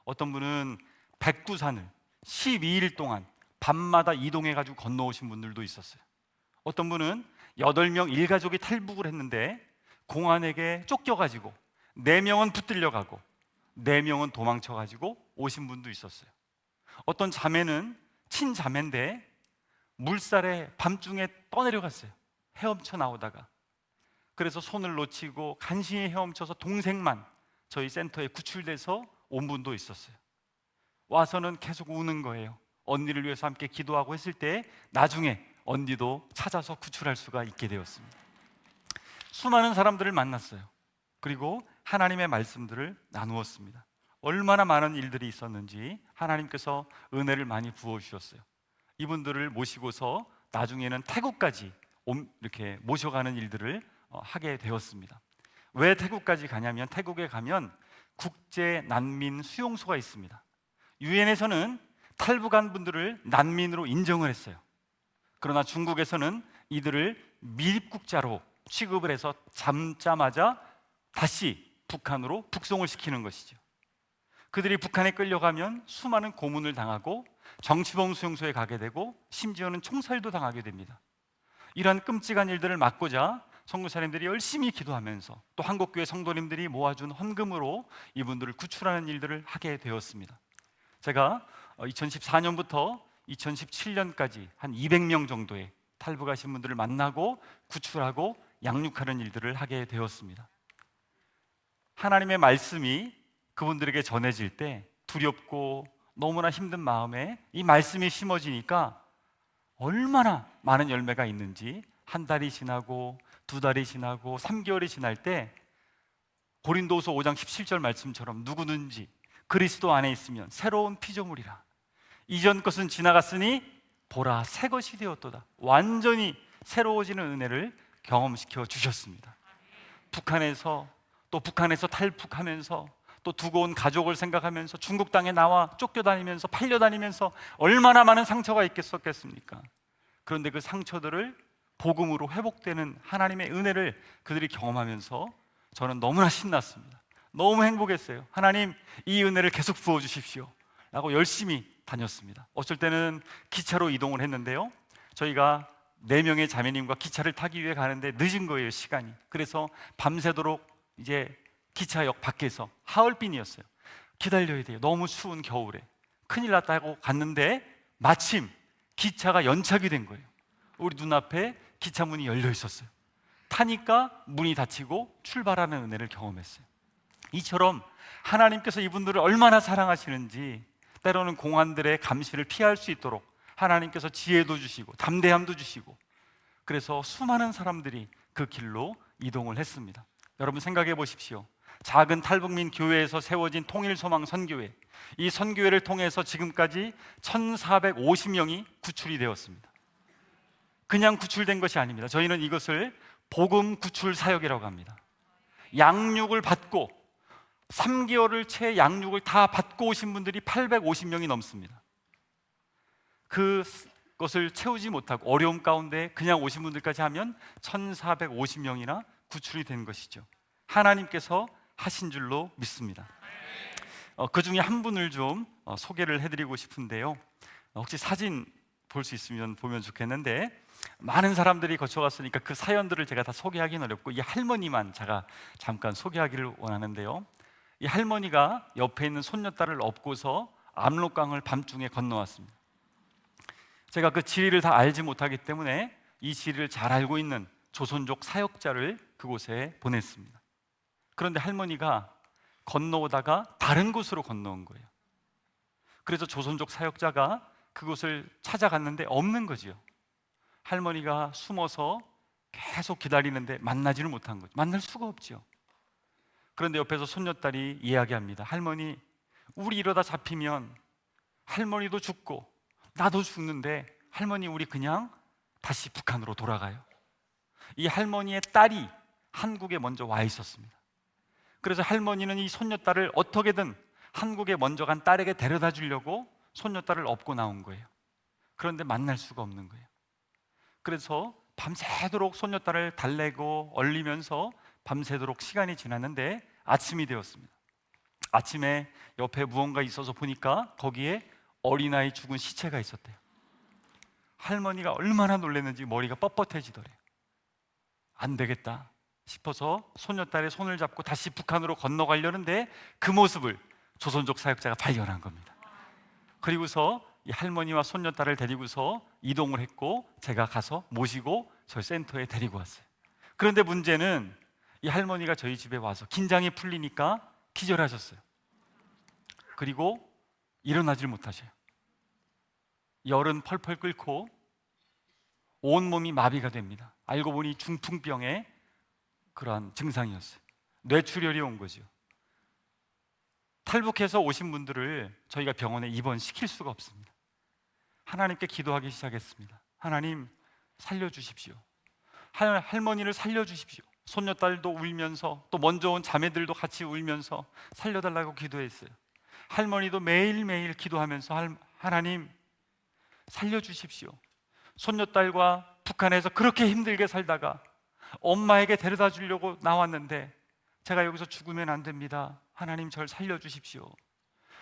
어떤 분은 백두산을 12일 동안 밤마다 이동해가지고 건너오신 분들도 있었어요. 어떤 분은 8명 일가족이 탈북을 했는데 공안에게 쫓겨가지고 4명은 붙들려가고 4명은 도망쳐가지고 오신 분도 있었어요. 어떤 자매는 친자매인데 물살에 밤중에 떠내려갔어요. 헤엄쳐 나오다가. 그래서 손을 놓치고 간신히 헤엄쳐서 동생만 저희 센터에 구출돼서 온 분도 있었어요. 와서는 계속 우는 거예요. 언니를 위해서 함께 기도하고 했을 때 나중에 언니도 찾아서 구출할 수가 있게 되었습니다. 수많은 사람들을 만났어요. 그리고 하나님의 말씀들을 나누었습니다. 얼마나 많은 일들이 있었는지 하나님께서 은혜를 많이 부어주셨어요. 이분들을 모시고서 나중에는 태국까지 이렇게 모셔가는 일들을 하게 되었습니다. 왜 태국까지 가냐면 태국에 가면 국제 난민 수용소가 있습니다. 유엔에서는 탈북한 분들을 난민으로 인정을 했어요. 그러나 중국에서는 이들을 미입국자로 취급을 해서 잡자마자 다시 북한으로 북송을 시키는 것이죠. 그들이 북한에 끌려가면 수많은 고문을 당하고 정치범 수용소에 가게 되고 심지어는 총살도 당하게 됩니다. 이러한 끔찍한 일들을 막고자 선교사님들이 열심히 기도하면서 또 한국교회 성도님들이 모아준 헌금으로 이분들을 구출하는 일들을 하게 되었습니다. 제가 2014년부터 2017년까지 한 200명 정도의 탈북하신 분들을 만나고 구출하고 양육하는 일들을 하게 되었습니다. 하나님의 말씀이 그분들에게 전해질 때 두렵고 너무나 힘든 마음에 이 말씀이 심어지니까 얼마나 많은 열매가 있는지 한 달이 지나고 2달이 지나고 3개월이 지날 때 고린도후서 5장 17절 말씀처럼 누구든지 그리스도 안에 있으면 새로운 피조물이라 이전 것은 지나갔으니 보라 새 것이 되었도다. 완전히 새로워지는 은혜를 경험시켜 주셨습니다. 북한에서 탈북하면서 또 두고 온 가족을 생각하면서 중국 땅에 나와 쫓겨다니면서 팔려다니면서 얼마나 많은 상처가 있겠습니까? 그런데 그 상처들을 복음으로 회복되는 하나님의 은혜를 그들이 경험하면서 저는 너무나 신났습니다. 너무 행복했어요. 하나님, 이 은혜를 계속 부어주십시오 라고 열심히 다녔습니다. 어쩔 때는 기차로 이동을 했는데요, 저희가 4명의 자매님과 기차를 타기 위해 가는데 늦은 거예요, 시간이. 그래서 밤새도록 이제 기차역 밖에서 하얼빈이었어요. 기다려야 돼요. 너무 추운 겨울에. 큰일 났다 하고 갔는데 마침 기차가 연착이 된 거예요. 우리 눈앞에 기차 문이 열려 있었어요. 타니까 문이 닫히고 출발하는 은혜를 경험했어요. 이처럼 하나님께서 이분들을 얼마나 사랑하시는지, 때로는 공안들의 감시를 피할 수 있도록 하나님께서 지혜도 주시고 담대함도 주시고, 그래서 수많은 사람들이 그 길로 이동을 했습니다. 여러분 생각해 보십시오. 작은 탈북민 교회에서 세워진 통일소망 선교회, 이 선교회를 통해서 지금까지 1450명이 구출이 되었습니다. 그냥 구출된 것이 아닙니다. 저희는 이것을 복음 구출 사역이라고 합니다. 양육을 받고 3개월을 채 양육을 다 받고 오신 분들이 850명이 넘습니다. 그것을 채우지 못하고 어려움 가운데 그냥 오신 분들까지 하면 1450명이나 구출이 된 것이죠. 하나님께서 하신 줄로 믿습니다. 그 중에 한 분을 좀 소개를 해드리고 싶은데요. 혹시 사진 볼 수 있으면 보면 좋겠는데, 많은 사람들이 거쳐갔으니까 그 사연들을 제가 다 소개하기는 어렵고 이 할머니만 제가 잠깐 소개하기를 원하는데요. 이 할머니가 옆에 있는 손녀딸을 업고서 압록강을 밤중에 건너왔습니다. 제가 그 지리를 다 알지 못하기 때문에 이 지리를 잘 알고 있는 조선족 사역자를 그곳에 보냈습니다. 그런데 할머니가 건너오다가 다른 곳으로 건너온 거예요. 그래서 조선족 사역자가 그곳을 찾아갔는데 없는 거지요. 할머니가 숨어서 계속 기다리는데 만나지를 못한 거죠. 만날 수가 없죠. 그런데 옆에서 손녀딸이 이야기합니다. 할머니, 우리 이러다 잡히면 할머니도 죽고 나도 죽는데 할머니, 우리 그냥 다시 북한으로 돌아가요. 이 할머니의 딸이 한국에 먼저 와 있었습니다. 그래서 할머니는 이 손녀딸을 어떻게든 한국에 먼저 간 딸에게 데려다 주려고 손녀딸을 업고 나온 거예요. 그런데 만날 수가 없는 거예요. 그래서 밤새도록 손녀딸을 달래고 얼리면서 밤새도록 시간이 지났는데 아침이 되었습니다. 아침에 옆에 무언가 있어서 보니까 거기에 어린아이 죽은 시체가 있었대요. 할머니가 얼마나 놀랐는지 머리가 뻣뻣해지더래요. 안 되겠다 싶어서 손녀딸의 손을 잡고 다시 북한으로 건너가려는데 그 모습을 조선족 사역자가 발견한 겁니다. 그리고서 이 할머니와 손녀딸을 데리고서 이동을 했고 제가 가서 모시고 저희 센터에 데리고 왔어요. 그런데 문제는 이 할머니가 저희 집에 와서 긴장이 풀리니까 기절하셨어요. 그리고 일어나질 못하셔요. 열은 펄펄 끓고 온몸이 마비가 됩니다. 알고 보니 중풍병의 그러한 증상이었어요. 뇌출혈이 온 거죠. 탈북해서 오신 분들을 저희가 병원에 입원시킬 수가 없습니다. 하나님께 기도하기 시작했습니다. 하나님, 살려주십시오. 할머니를 살려주십시오. 손녀딸도 울면서 또 먼저 온 자매들도 같이 울면서 살려달라고 기도했어요. 할머니도 매일매일 기도하면서 하나님 살려주십시오. 손녀딸과 북한에서 그렇게 힘들게 살다가 엄마에게 데려다 주려고 나왔는데 제가 여기서 죽으면 안 됩니다. 하나님, 절 살려주십시오.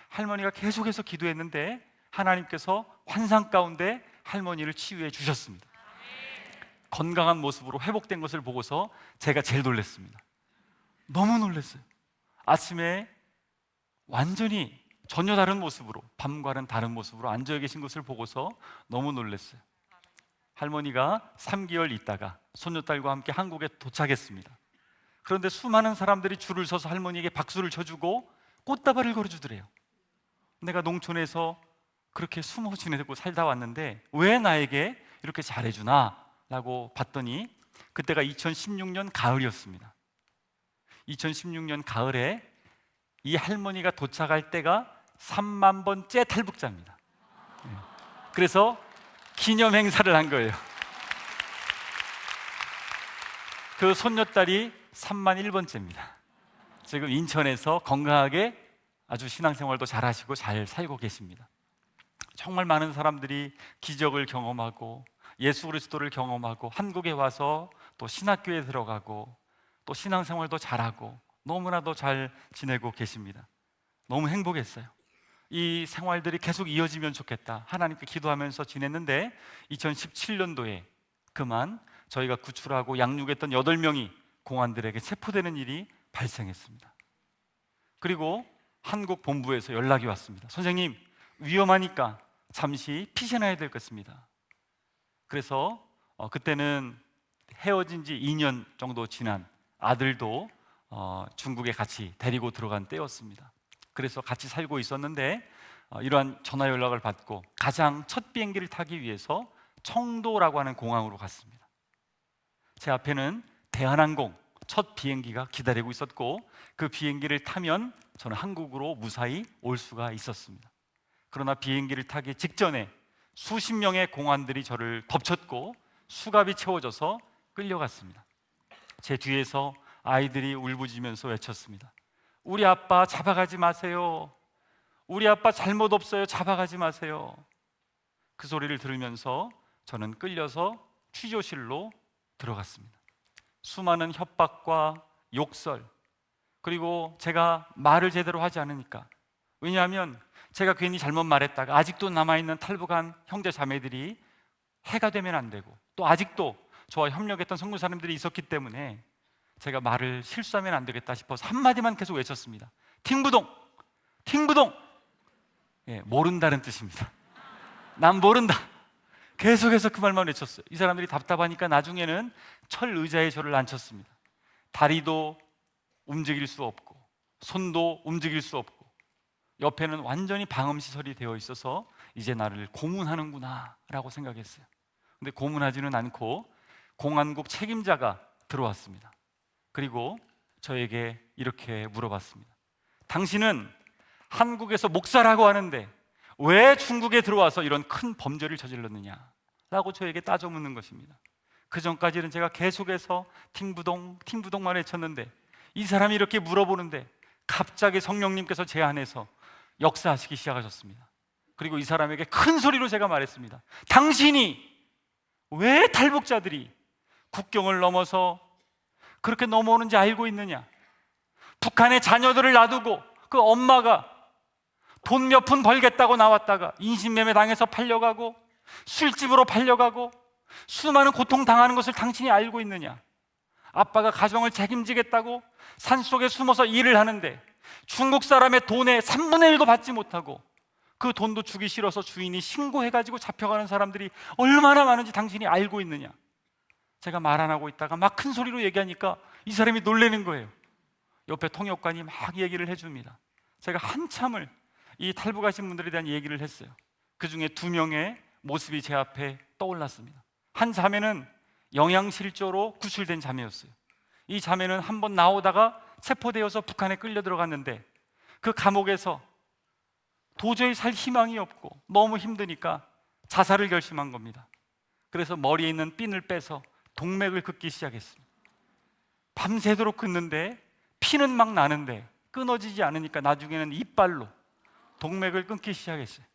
할머니가 계속해서 기도했는데 하나님께서 환상 가운데 할머니를 치유해 주셨습니다. 건강한 모습으로 회복된 것을 보고서 제가 제일 놀랐습니다. 너무 놀랐어요. 아침에 완전히 전혀 다른 모습으로, 밤과는 다른 모습으로 앉아 계신 것을 보고서 너무 놀랐어요. 할머니가 3개월 있다가 손녀딸과 함께 한국에 도착했습니다. 그런데 수많은 사람들이 줄을 서서 할머니에게 박수를 쳐주고 꽃다발을 걸어주더래요. 내가 농촌에서 그렇게 숨어 지내고 살다 왔는데 왜 나에게 이렇게 잘해주나? 라고 봤더니 그때가 2016년 가을이었습니다. 2016년 가을에 이 할머니가 도착할 때가 3만 번째 탈북자입니다. 그래서 기념 행사를 한 거예요. 그 손녀딸이 3만 1번째입니다. 지금 인천에서 건강하게 아주 신앙생활도 잘 하시고 잘 살고 계십니다. 정말 많은 사람들이 기적을 경험하고 예수 그리스도를 경험하고 한국에 와서 또 신학교에 들어가고 또 신앙생활도 잘하고 너무나도 잘 지내고 계십니다. 너무 행복했어요. 이 생활들이 계속 이어지면 좋겠다 하나님께 기도하면서 지냈는데 2017년도에 그만 저희가 구출하고 양육했던 8명이 공안들에게 체포되는 일이 발생했습니다. 그리고 한국 본부에서 연락이 왔습니다. 선생님, 위험하니까 잠시 피신해야 될 것입니다. 그래서 그때는 헤어진 지 2년 정도 지난 아들도 중국에 같이 데리고 들어간 때였습니다. 그래서 같이 살고 있었는데 이러한 전화 연락을 받고 가장 첫 비행기를 타기 위해서 청도라고 하는 공항으로 갔습니다. 제 앞에는 대한항공 첫 비행기가 기다리고 있었고 그 비행기를 타면 저는 한국으로 무사히 올 수가 있었습니다. 그러나 비행기를 타기 직전에 수십 명의 공안들이 저를 덮쳤고 수갑이 채워져서 끌려갔습니다. 제 뒤에서 아이들이 울부짖으면서 외쳤습니다. 우리 아빠 잡아가지 마세요. 우리 아빠 잘못 없어요. 잡아가지 마세요. 그 소리를 들으면서 저는 끌려서 취조실로 들어갔습니다. 수많은 협박과 욕설, 그리고 제가 말을 제대로 하지 않으니까, 왜냐하면 제가 괜히 잘못 말했다가 아직도 남아있는 탈북한 형제 자매들이 해가 되면 안 되고, 또 아직도 저와 협력했던 선교사님들이 있었기 때문에 제가 말을 실수하면 안 되겠다 싶어서 한마디만 계속 외쳤습니다. 팅부동! 팅부동! 예, 모른다는 뜻입니다. 난 모른다. 계속해서 그 말만 외쳤어요. 이 사람들이 답답하니까 나중에는 철 의자에 저를 앉혔습니다. 다리도 움직일 수 없고 손도 움직일 수 없고 옆에는 완전히 방음시설이 되어 있어서 이제 나를 고문하는구나 라고 생각했어요. 근데 고문하지는 않고 공안국 책임자가 들어왔습니다. 그리고 저에게 이렇게 물어봤습니다. 당신은 한국에서 목사라고 하는데 왜 중국에 들어와서 이런 큰 범죄를 저질렀느냐 라고 저에게 따져 묻는 것입니다. 그 전까지는 제가 계속해서 팅부동 팅부동만 외쳤는데 이 사람이 이렇게 물어보는데 갑자기 성령님께서 제 안에서 역사하시기 시작하셨습니다. 그리고 이 사람에게 큰 소리로 제가 말했습니다. 당신이 왜 탈북자들이 국경을 넘어서 그렇게 넘어오는지 알고 있느냐? 북한의 자녀들을 놔두고 그 엄마가 돈 몇 푼 벌겠다고 나왔다가 인신매매 당해서 팔려가고 술집으로 팔려가고 수많은 고통 당하는 것을 당신이 알고 있느냐? 아빠가 가정을 책임지겠다고 산속에 숨어서 일을 하는데 중국 사람의 돈의 3분의 1도 받지 못하고 그 돈도 주기 싫어서 주인이 신고해가지고 잡혀가는 사람들이 얼마나 많은지 당신이 알고 있느냐? 제가 말 안 하고 있다가 막 큰 소리로 얘기하니까 이 사람이 놀라는 거예요. 옆에 통역관이 막 얘기를 해줍니다. 제가 한참을 이 탈북하신 분들에 대한 얘기를 했어요. 그 중에 2명의 모습이 제 앞에 떠올랐습니다. 한 자매는 영양실조로 구출된 자매였어요. 이 자매는 한번 나오다가 체포되어서 북한에 끌려 들어갔는데 그 감옥에서 도저히 살 희망이 없고 너무 힘드니까 자살을 결심한 겁니다. 그래서 머리에 있는 핀을 빼서 동맥을 긋기 시작했습니다. 밤새도록 긋는데 피는 막 나는데 끊어지지 않으니까 나중에는 이빨로 동맥을 끊기 시작했어요.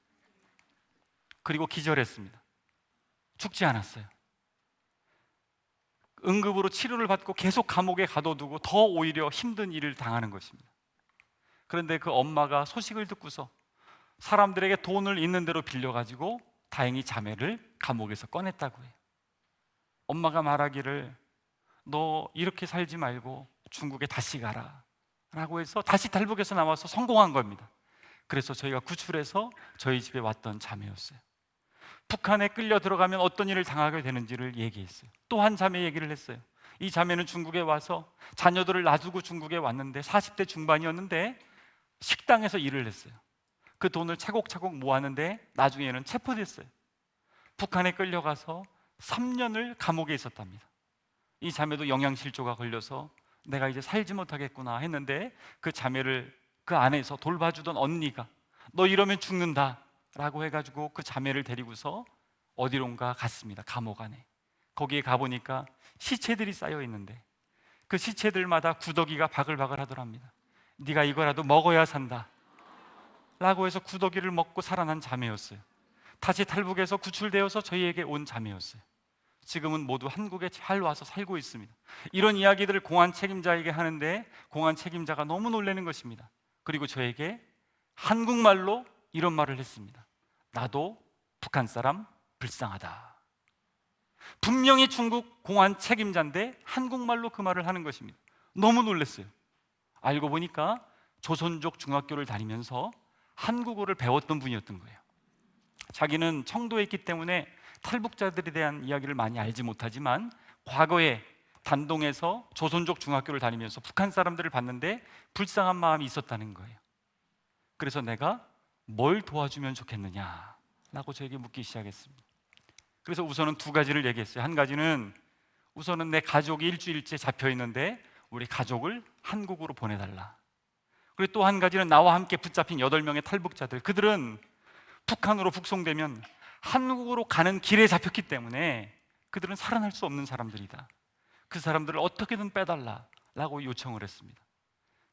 그리고 기절했습니다. 죽지 않았어요. 응급으로 치료를 받고 계속 감옥에 가둬두고 더 오히려 힘든 일을 당하는 것입니다. 그런데 그 엄마가 소식을 듣고서 사람들에게 돈을 있는 대로 빌려가지고 다행히 자매를 감옥에서 꺼냈다고 해요. 엄마가 말하기를 너 이렇게 살지 말고 중국에 다시 가라 라고 해서 다시 탈북해서 나와서 성공한 겁니다. 그래서 저희가 구출해서 저희 집에 왔던 자매였어요. 북한에 끌려 들어가면 어떤 일을 당하게 되는지를 얘기했어요. 또 한 자매 얘기를 했어요. 이 자매는 중국에 와서 자녀들을 놔두고 중국에 왔는데 40대 중반이었는데 식당에서 일을 했어요. 그 돈을 차곡차곡 모았는데 나중에는 체포됐어요. 북한에 끌려가서 3년을 감옥에 있었답니다. 이 자매도 영양실조가 걸려서 내가 이제 살지 못하겠구나 했는데 그 자매를 그 안에서 돌봐주던 언니가 너 이러면 죽는다 라고 해가지고 그 자매를 데리고서 어디론가 갔습니다. 감옥 안에. 거기에 가보니까 시체들이 쌓여 있는데 그 시체들마다 구더기가 바글바글 하더랍니다. 네가 이거라도 먹어야 산다 라고 해서 구더기를 먹고 살아난 자매였어요. 다시 탈북해서 구출되어서 저희에게 온 자매였어요. 지금은 모두 한국에 잘 와서 살고 있습니다. 이런 이야기들을 공안 책임자에게 하는데 공안 책임자가 너무 놀라는 것입니다. 그리고 저에게 한국말로 이런 말을 했습니다. 나도 북한 사람 불쌍하다. 분명히 중국 공안 책임자인데 한국말로 그 말을 하는 것입니다. 너무 놀랐어요. 알고 보니까 조선족 중학교를 다니면서 한국어를 배웠던 분이었던 거예요. 자기는 청도에 있기 때문에 탈북자들에 대한 이야기를 많이 알지 못하지만 과거에 단동에서 조선족 중학교를 다니면서 북한 사람들을 봤는데 불쌍한 마음이 있었다는 거예요. 그래서 내가 뭘 도와주면 좋겠느냐라고 저에게 묻기 시작했습니다. 그래서 우선은 2가지를 얘기했어요. 한 가지는 우선은 내 가족이 일주일째 잡혀 있는데 우리 가족을 한국으로 보내달라. 그리고 또 한 가지는 나와 함께 붙잡힌 8명의 탈북자들, 그들은 북한으로 북송되면 한국으로 가는 길에 잡혔기 때문에 그들은 살아날 수 없는 사람들이다. 그 사람들을 어떻게든 빼달라라고 요청을 했습니다.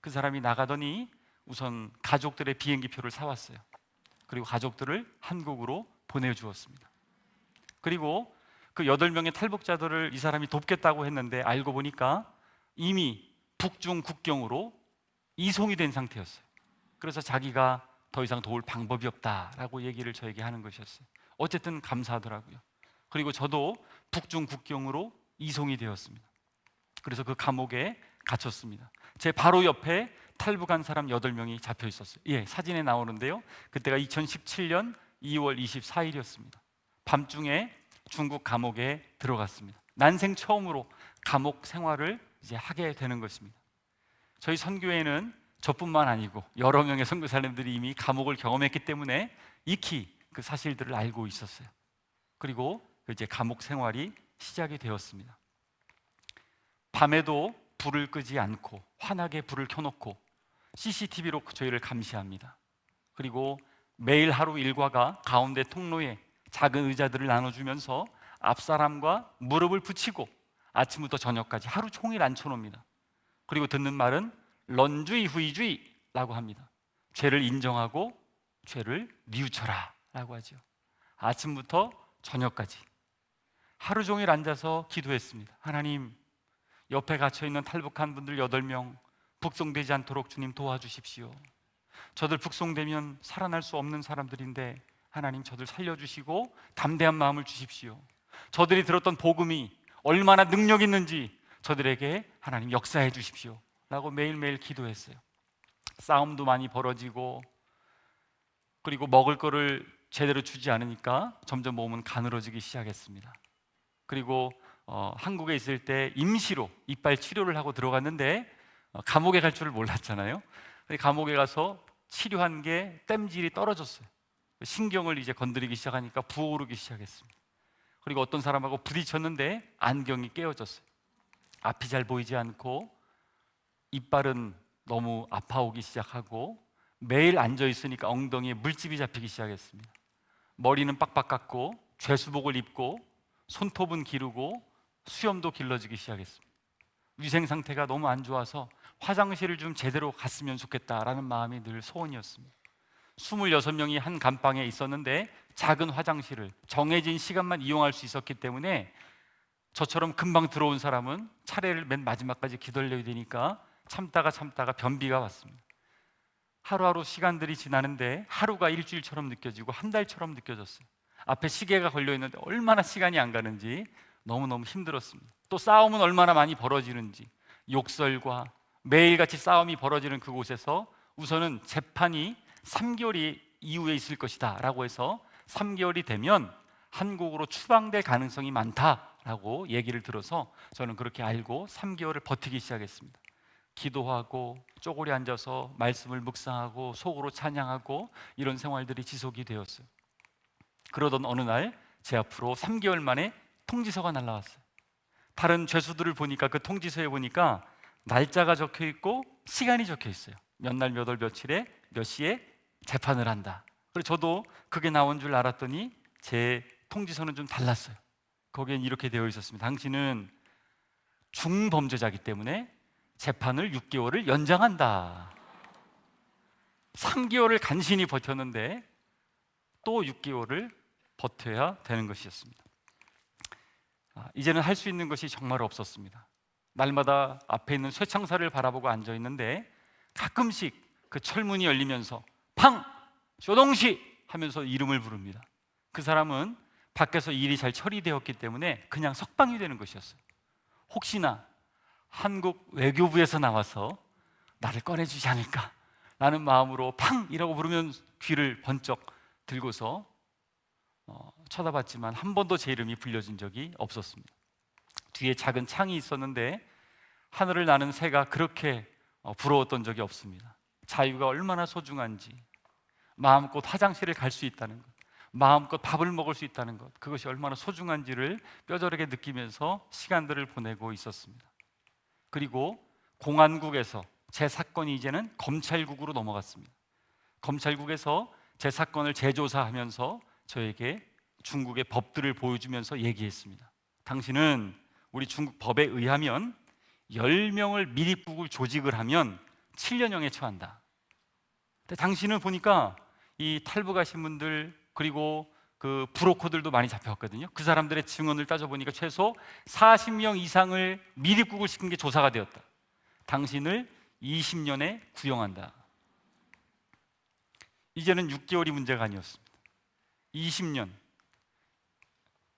그 사람이 나가더니 우선 가족들의 비행기표를 사왔어요. 그리고 가족들을 한국으로 보내주었습니다. 그리고 그 8명의 탈북자들을 이 사람이 돕겠다고 했는데 알고 보니까 이미 북중 국경으로 이송이 된 상태였어요. 그래서 자기가 더 이상 도울 방법이 없다라고 얘기를 저에게 하는 것이었어요. 어쨌든 감사하더라고요. 그리고 저도 북중 국경으로 이송이 되었습니다. 그래서 그 감옥에 갇혔습니다. 제 바로 옆에 탈북한 사람 8명이 잡혀 있었어요. 예, 사진에 나오는데요. 그때가 2017년 2월 24일이었습니다. 밤중에 중국 감옥에 들어갔습니다. 난생 처음으로 감옥 생활을 이제 하게 되는 것입니다. 저희 선교회는 저뿐만 아니고 여러 명의 선교사님들이 이미 감옥을 경험했기 때문에 익히 그 사실들을 알고 있었어요. 그리고 이제 감옥 생활이 시작이 되었습니다. 밤에도 불을 끄지 않고 환하게 불을 켜놓고 CCTV로 저희를 감시합니다. 그리고 매일 하루 일과가 가운데 통로에 작은 의자들을 나눠주면서 앞사람과 무릎을 붙이고 아침부터 저녁까지 하루 종일 앉혀놓습니다. 그리고 듣는 말은 런주의 후이주의라고 합니다. 죄를 인정하고 죄를 뉘우쳐라 라고 하죠. 아침부터 저녁까지 하루 종일 앉아서 기도했습니다. 하나님, 옆에 갇혀있는 탈북한 분들 8명 북송되지 않도록 주님 도와주십시오. 저들 북송되면 살아날 수 없는 사람들인데 하나님 저들 살려주시고 담대한 마음을 주십시오. 저들이 들었던 복음이 얼마나 능력 있는지 저들에게 하나님 역사해 주십시오 라고 매일매일 기도했어요. 싸움도 많이 벌어지고 그리고 먹을 거를 제대로 주지 않으니까 점점 몸은 가늘어지기 시작했습니다. 그리고 한국에 있을 때 임시로 이빨 치료를 하고 들어갔는데 감옥에 갈 줄을 몰랐잖아요. 감옥에 가서 치료한 게 땜질이 떨어졌어요. 신경을 이제 건드리기 시작하니까 부어오르기 시작했습니다. 그리고 어떤 사람하고 부딪혔는데 안경이 깨어졌어요. 앞이 잘 보이지 않고 이빨은 너무 아파오기 시작하고 매일 앉아 있으니까 엉덩이에 물집이 잡히기 시작했습니다. 머리는 빡빡 깎고 죄수복을 입고 손톱은 기르고 수염도 길러지기 시작했습니다. 위생 상태가 너무 안 좋아서 화장실을 좀 제대로 갔으면 좋겠다라는 마음이 늘 소원이었습니다. 26명이 한 감방에 있었는데 작은 화장실을 정해진 시간만 이용할 수 있었기 때문에 저처럼 금방 들어온 사람은 차례를 맨 마지막까지 기다려야 되니까 참다가 변비가 왔습니다. 하루하루 시간들이 지나는데 하루가 일주일처럼 느껴지고 한 달처럼 느껴졌어요. 앞에 시계가 걸려있는데 얼마나 시간이 안 가는지 너무너무 힘들었습니다. 또 싸움은 얼마나 많이 벌어지는지, 욕설과 매일같이 싸움이 벌어지는 그곳에서 우선은 재판이 3개월이 이후에 있을 것이다 라고 해서 3개월이 되면 한국으로 추방될 가능성이 많다라고 얘기를 들어서 저는 그렇게 알고 3개월을 버티기 시작했습니다. 기도하고 쪼그려 앉아서 말씀을 묵상하고 속으로 찬양하고 이런 생활들이 지속이 되었어요. 그러던 어느 날 제 앞으로 3개월 만에 통지서가 날라왔어요. 다른 죄수들을 보니까 그 통지서에 보니까 날짜가 적혀 있고 시간이 적혀 있어요. 몇 날 몇 월 며칠에 몇 시에 재판을 한다. 그래서 저도 그게 나온 줄 알았더니 제 통지서는 좀 달랐어요. 거기엔 이렇게 되어 있었습니다. 당신은 중범죄자이기 때문에 재판을 6개월을 연장한다. 3개월을 간신히 버텼는데 또 6개월을 버텨야 되는 것이었습니다. 이제는 할 수 있는 것이 정말 없었습니다. 날마다 앞에 있는 쇠창살을 바라보고 앉아 있는데 가끔씩 그 철문이 열리면서 팡! 쇼동시! 하면서 이름을 부릅니다. 그 사람은 밖에서 일이 잘 처리되었기 때문에 그냥 석방이 되는 것이었어요. 혹시나 한국 외교부에서 나와서 나를 꺼내주지 않을까 라는 마음으로 팡! 이라고 부르면 귀를 번쩍 들고서 쳐다봤지만 한 번도 제 이름이 불려진 적이 없었습니다. 뒤에 작은 창이 있었는데 하늘을 나는 새가 그렇게 부러웠던 적이 없습니다. 자유가 얼마나 소중한지, 마음껏 화장실을 갈 수 있다는 것, 마음껏 밥을 먹을 수 있다는 것, 그것이 얼마나 소중한지를 뼈저리게 느끼면서 시간들을 보내고 있었습니다. 그리고 공안국에서 제 사건이 이제는 검찰국으로 넘어갔습니다. 검찰국에서 제 사건을 재조사하면서 저에게 중국의 법들을 보여주면서 얘기했습니다. 당신은 우리 중국 법에 의하면 10명을 미립국을 조직을 하면 7년형에 처한다. 근데 당신은 보니까 이 탈북하신 분들 그리고 그 브로커들도 많이 잡혀왔거든요. 그 사람들의 증언을 따져보니까 최소 40명 이상을 미립국을 시킨 게 조사가 되었다. 당신을 20년에 구형한다. 이제는 6개월이 문제가 아니었습니다. 20년.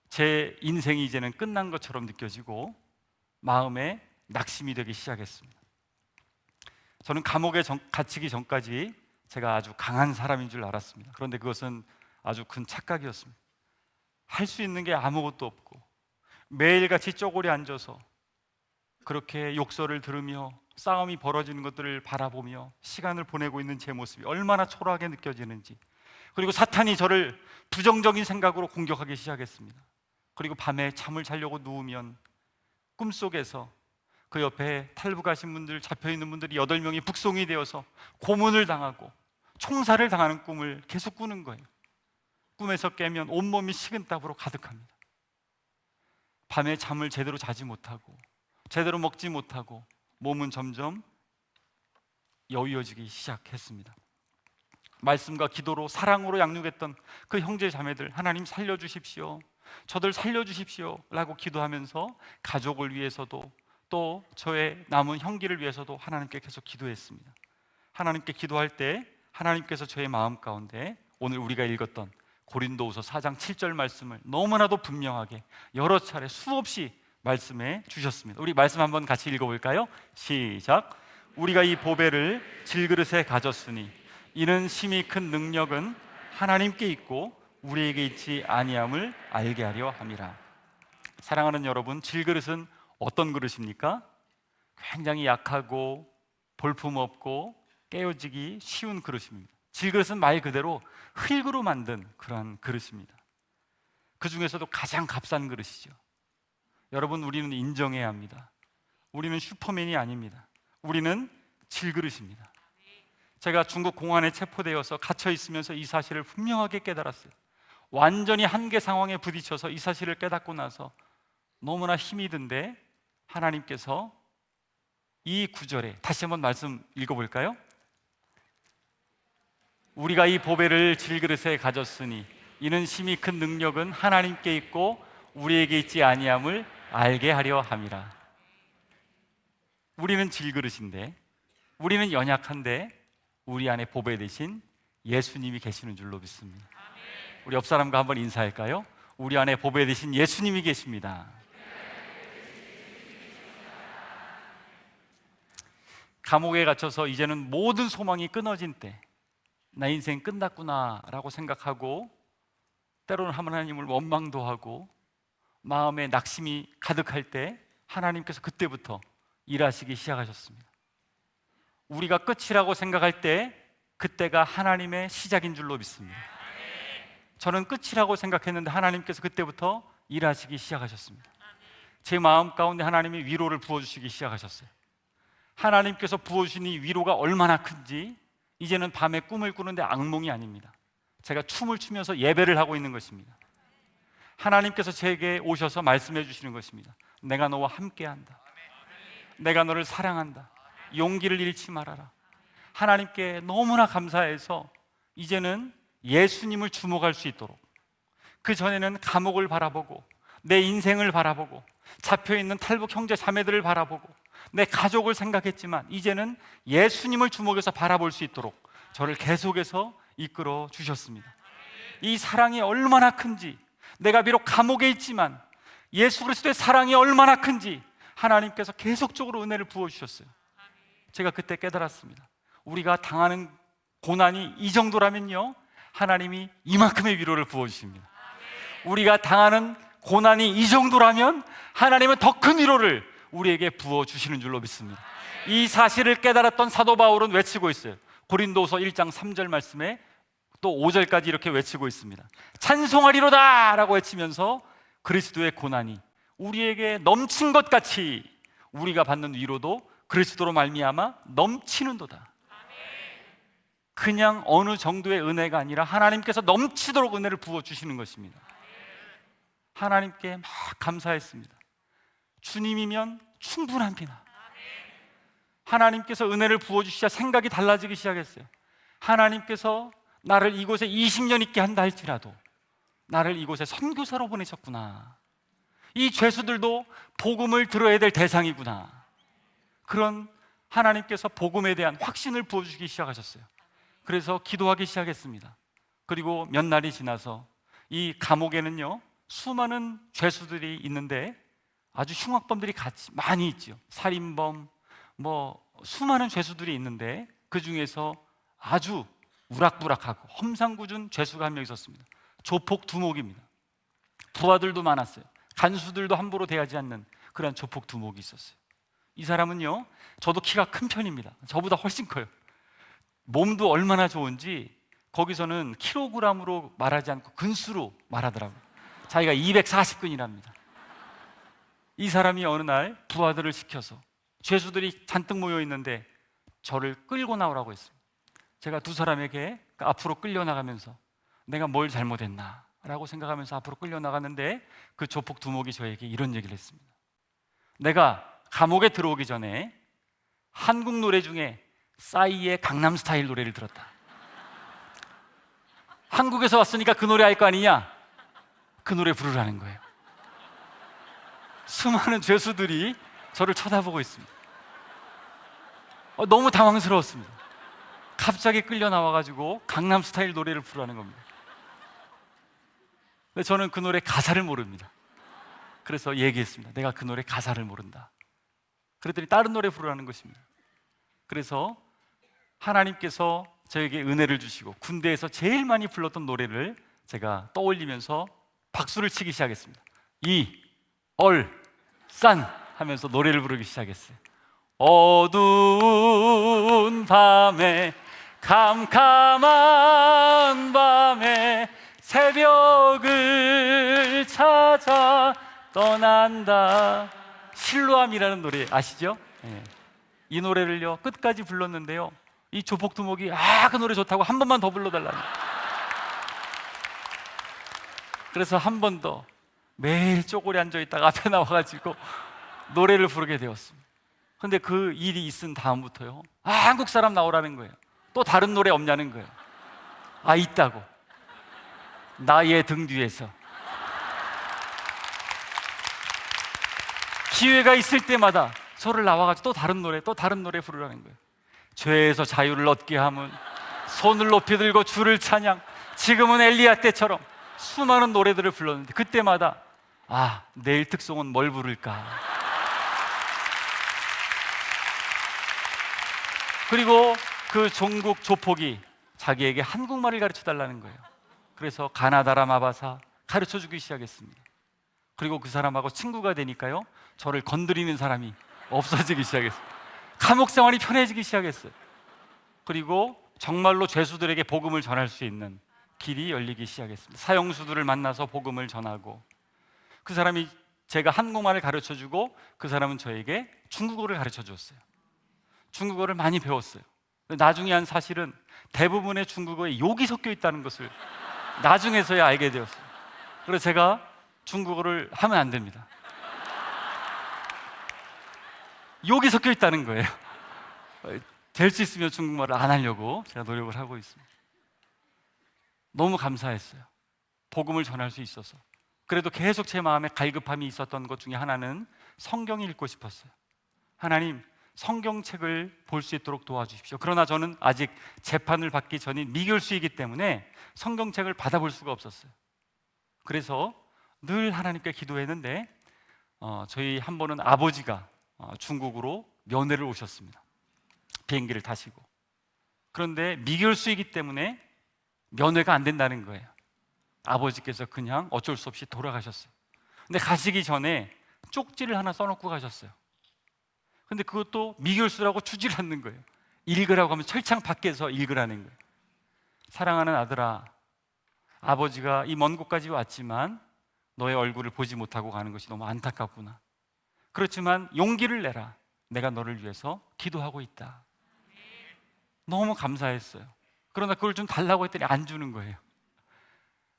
제 인생이 이제는 끝난 것처럼 느껴지고 마음에 낙심이 되기 시작했습니다. 저는 감옥에 갇히기 전까지 제가 아주 강한 사람인 줄 알았습니다. 그런데 그것은 아주 큰 착각이었습니다. 할 수 있는 게 아무것도 없고 매일같이 쪼그려 앉아서 그렇게 욕설을 들으며 싸움이 벌어지는 것들을 바라보며 시간을 보내고 있는 제 모습이 얼마나 초라하게 느껴지는지, 그리고 사탄이 저를 부정적인 생각으로 공격하기 시작했습니다. 그리고 밤에 잠을 자려고 누우면 꿈속에서 그 옆에 탈북하신 분들, 잡혀있는 분들이 8명이 북송이 되어서 고문을 당하고 총살을 당하는 꿈을 계속 꾸는 거예요. 꿈에서 깨면 온몸이 식은땀으로 가득합니다. 밤에 잠을 제대로 자지 못하고 제대로 먹지 못하고 몸은 점점 여위어지기 시작했습니다. 말씀과 기도로 사랑으로 양육했던 그 형제 자매들, 하나님 살려주십시오, 저들 살려주십시오 라고 기도하면서 가족을 위해서도 또 저의 남은 형기를 위해서도 하나님께 계속 기도했습니다. 하나님께 기도할 때 하나님께서 저의 마음 가운데 오늘 우리가 읽었던 고린도후서 4장 7절 말씀을 너무나도 분명하게 여러 차례 수없이 말씀해 주셨습니다. 우리 말씀 한번 같이 읽어볼까요? 시작. 우리가 이 보배를 질그릇에 가졌으니 이는 심히 큰 능력은 하나님께 있고 우리에게 있지 아니함을 알게 하려 함이라. 사랑하는 여러분, 질그릇은 어떤 그릇입니까? 굉장히 약하고 볼품없고 깨어지기 쉬운 그릇입니다. 질그릇은 말 그대로 흙으로 만든 그러한 그릇입니다. 그 중에서도 가장 값싼 그릇이죠. 여러분, 우리는 인정해야 합니다. 우리는 슈퍼맨이 아닙니다. 우리는 질그릇입니다. 제가 중국 공안에 체포되어서 갇혀 있으면서 이 사실을 분명하게 깨달았어요. 완전히 한계 상황에 부딪혀서 이 사실을 깨닫고 나서 너무나 힘이 든데 하나님께서 이 구절에 다시 한번 말씀 읽어볼까요? 우리가 이 보배를 질그릇에 가졌으니 이는 심히 큰 능력은 하나님께 있고 우리에게 있지 아니함을 알게 하려 함이라. 우리는 질그릇인데, 우리는 연약한데 우리 안에 보배 대신 예수님이 계시는 줄로 믿습니다. 우리 옆 사람과 한번 인사할까요? 우리 안에 보배 대신 예수님이 계십니다. 감옥에 갇혀서 이제는 모든 소망이 끊어진 때, 나 인생 끝났구나 라고 생각하고 때로는 하나님을 원망도 하고 마음에 낙심이 가득할 때 하나님께서 그때부터 일하시기 시작하셨습니다. 우리가 끝이라고 생각할 때 그때가 하나님의 시작인 줄로 믿습니다. 저는 끝이라고 생각했는데 하나님께서 그때부터 일하시기 시작하셨습니다. 제 마음 가운데 하나님이 위로를 부어주시기 시작하셨어요. 하나님께서 부어주신 이 위로가 얼마나 큰지 이제는 밤에 꿈을 꾸는데 악몽이 아닙니다. 제가 춤을 추면서 예배를 하고 있는 것입니다. 하나님께서 제게 오셔서 말씀해 주시는 것입니다. 내가 너와 함께한다. 내가 너를 사랑한다. 용기를 잃지 말아라. 하나님께 너무나 감사해서 이제는 예수님을 주목할 수 있도록, 그 전에는 감옥을 바라보고 내 인생을 바라보고 잡혀있는 탈북 형제 자매들을 바라보고 내 가족을 생각했지만 이제는 예수님을 주목해서 바라볼 수 있도록 저를 계속해서 이끌어 주셨습니다. 이 사랑이 얼마나 큰지, 내가 비록 감옥에 있지만 예수 그리스도의 사랑이 얼마나 큰지 하나님께서 계속적으로 은혜를 부어주셨어요. 제가 그때 깨달았습니다. 우리가 당하는 고난이 이 정도라면요, 하나님이 이만큼의 위로를 부어주십니다. 우리가 당하는 고난이 이 정도라면 하나님은 더 큰 위로를 우리에게 부어주시는 줄로 믿습니다. 이 사실을 깨달았던 사도 바울은 외치고 있어요. 고린도서 1장 3절 말씀에 또 5절까지 이렇게 외치고 있습니다. 찬송하리로다 라고 외치면서 그리스도의 고난이 우리에게 넘친 것 같이 우리가 받는 위로도 그리스도로 말미암아 넘치는도다. 그냥 어느 정도의 은혜가 아니라 하나님께서 넘치도록 은혜를 부어주시는 것입니다. 하나님께 막 감사했습니다. 주님이면 충분합니다. 하나님께서 은혜를 부어주시자 생각이 달라지기 시작했어요. 하나님께서 나를 이곳에 20년 있게 한다 할지라도 나를 이곳에 선교사로 보내셨구나. 이 죄수들도 복음을 들어야 될 대상이구나. 그런 하나님께서 복음에 대한 확신을 부어주시기 시작하셨어요. 그래서 기도하기 시작했습니다. 그리고 몇 날이 지나서 이 감옥에는요 수많은 죄수들이 있는데 아주 흉악범들이 같이 많이 있죠. 살인범, 수많은 죄수들이 있는데 그 중에서 아주 우락부락하고 험상궂은 죄수가 한 명 있었습니다. 조폭 두목입니다. 부하들도 많았어요. 간수들도 함부로 대하지 않는 그런 조폭 두목이 있었어요. 이 사람은요, 저도 키가 큰 편입니다. 저보다 훨씬 커요. 몸도 얼마나 좋은지 거기서는 킬로그램으로 말하지 않고 근수로 말하더라고요. 자기가 240근이랍니다. 이 사람이 어느 날 부하들을 시켜서 죄수들이 잔뜩 모여 있는데 저를 끌고 나오라고 했습니다. 제가 두 사람에게 앞으로 끌려나가면서 내가 뭘 잘못했나 라고 생각하면서 앞으로 끌려나갔는데 그 조폭 두목이 저에게 이런 얘기를 했습니다. 내가 감옥에 들어오기 전에 한국 노래 중에 싸이의 강남스타일 노래를 들었다. 한국에서 왔으니까 그 노래 알 거 아니냐? 그 노래 부르라는 거예요. 수많은 죄수들이 저를 쳐다보고 있습니다. 너무 당황스러웠습니다. 갑자기 끌려 나와가지고 강남스타일 노래를 부르라는 겁니다. 근데 저는 그 노래 가사를 모릅니다. 그래서 얘기했습니다. 내가 그 노래 가사를 모른다. 그랬더니 다른 노래 부르라는 것입니다. 그래서 하나님께서 저에게 은혜를 주시고 군대에서 제일 많이 불렀던 노래를 제가 떠올리면서 박수를 치기 시작했습니다. 산 하면서 노래를 부르기 시작했어요. 어두운 밤에 캄캄한 밤에 새벽을 찾아 떠난다. 실로암이라는 노래 아시죠? 네. 이 노래를요 끝까지 불렀는데요, 이 조폭 두목이 그 노래 좋다고 한 번만 더 불러달라는. 그래서 한 번 더 매일 쪼그려 앉아있다가 앞에 나와가지고 노래를 부르게 되었습니다. 근데 그 일이 있은 다음부터요, 한국 사람 나오라는 거예요. 또 다른 노래 없냐는 거예요. 있다고. 나의 등 뒤에서. 기회가 있을 때마다 저를 나와가지고 또 다른 노래 부르라는 거예요. 죄에서 자유를 얻게 함은 손을 높이 들고 주를 찬양. 지금은 엘리야 때처럼 수많은 노래들을 불렀는데 그때마다 내일 특송은 뭘 부를까. 그리고 그 종국 조폭이 자기에게 한국말을 가르쳐 달라는 거예요. 그래서 가나다라 마바사 가르쳐 주기 시작했습니다. 그리고 그 사람하고 친구가 되니까요, 저를 건드리는 사람이 없어지기 시작했어요. 감옥 생활이 편해지기 시작했어요. 그리고 정말로 죄수들에게 복음을 전할 수 있는 길이 열리기 시작했습니다. 사형수들을 만나서 복음을 전하고, 그 사람이 제가 한국말을 가르쳐주고 그 사람은 저에게 중국어를 가르쳐 줬어요. 중국어를 많이 배웠어요. 나중에 한 사실은 대부분의 중국어에 욕이 섞여 있다는 것을 나중에서야 알게 되었어요. 그래서 제가 중국어를 하면 안 됩니다. 욕이 섞여 있다는 거예요. 될 수 있으면 중국말을 안 하려고 제가 노력을 하고 있습니다. 너무 감사했어요. 복음을 전할 수 있어서. 그래도 계속 제 마음에 갈급함이 있었던 것 중에 하나는 성경을 읽고 싶었어요. 하나님, 성경책을 볼 수 있도록 도와주십시오. 그러나 저는 아직 재판을 받기 전인 미결수이기 때문에 성경책을 받아볼 수가 없었어요. 그래서 늘 하나님께 기도했는데 저희 한 번은 아버지가 중국으로 면회를 오셨습니다. 비행기를 타시고. 그런데 미결수이기 때문에 면회가 안 된다는 거예요. 아버지께서 그냥 어쩔 수 없이 돌아가셨어요. 근데 가시기 전에 쪽지를 하나 써놓고 가셨어요. 근데 그것도 미결수라고 주질 않는 거예요. 읽으라고 하면 철창 밖에서 읽으라는 거예요. 사랑하는 아들아, 아버지가 이 먼 곳까지 왔지만 너의 얼굴을 보지 못하고 가는 것이 너무 안타깝구나. 그렇지만 용기를 내라. 내가 너를 위해서 기도하고 있다. 너무 감사했어요. 그러나 그걸 좀 달라고 했더니 안 주는 거예요.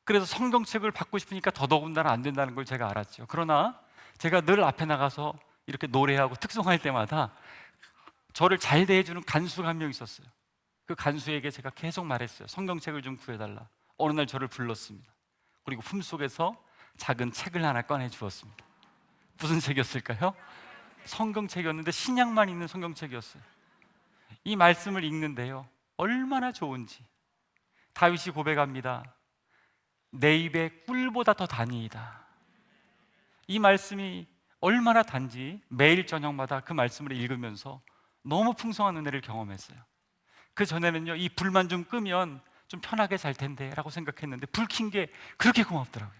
그래서 성경책을 받고 싶으니까 더더군다나 안 된다는 걸 제가 알았죠. 그러나 제가 늘 앞에 나가서 이렇게 노래하고 특송할 때마다 저를 잘 대해주는 간수가 한 명 있었어요. 그 간수에게 제가 계속 말했어요. 성경책을 좀 구해달라. 어느 날 저를 불렀습니다. 그리고 품속에서 작은 책을 하나 꺼내 주었습니다. 무슨 책이었을까요? 성경책이었는데 신약만 있는 성경책이었어요. 이 말씀을 읽는데요, 얼마나 좋은지. 다윗이 고백합니다. 내 입에 꿀보다 더 단이이다. 이 말씀이 얼마나 단지 매일 저녁마다 그 말씀을 읽으면서 너무 풍성한 은혜를 경험했어요. 그 전에는요, 이 불만 좀 끄면 좀 편하게 잘 텐데 라고 생각했는데 불 킨 게 그렇게 고맙더라고요.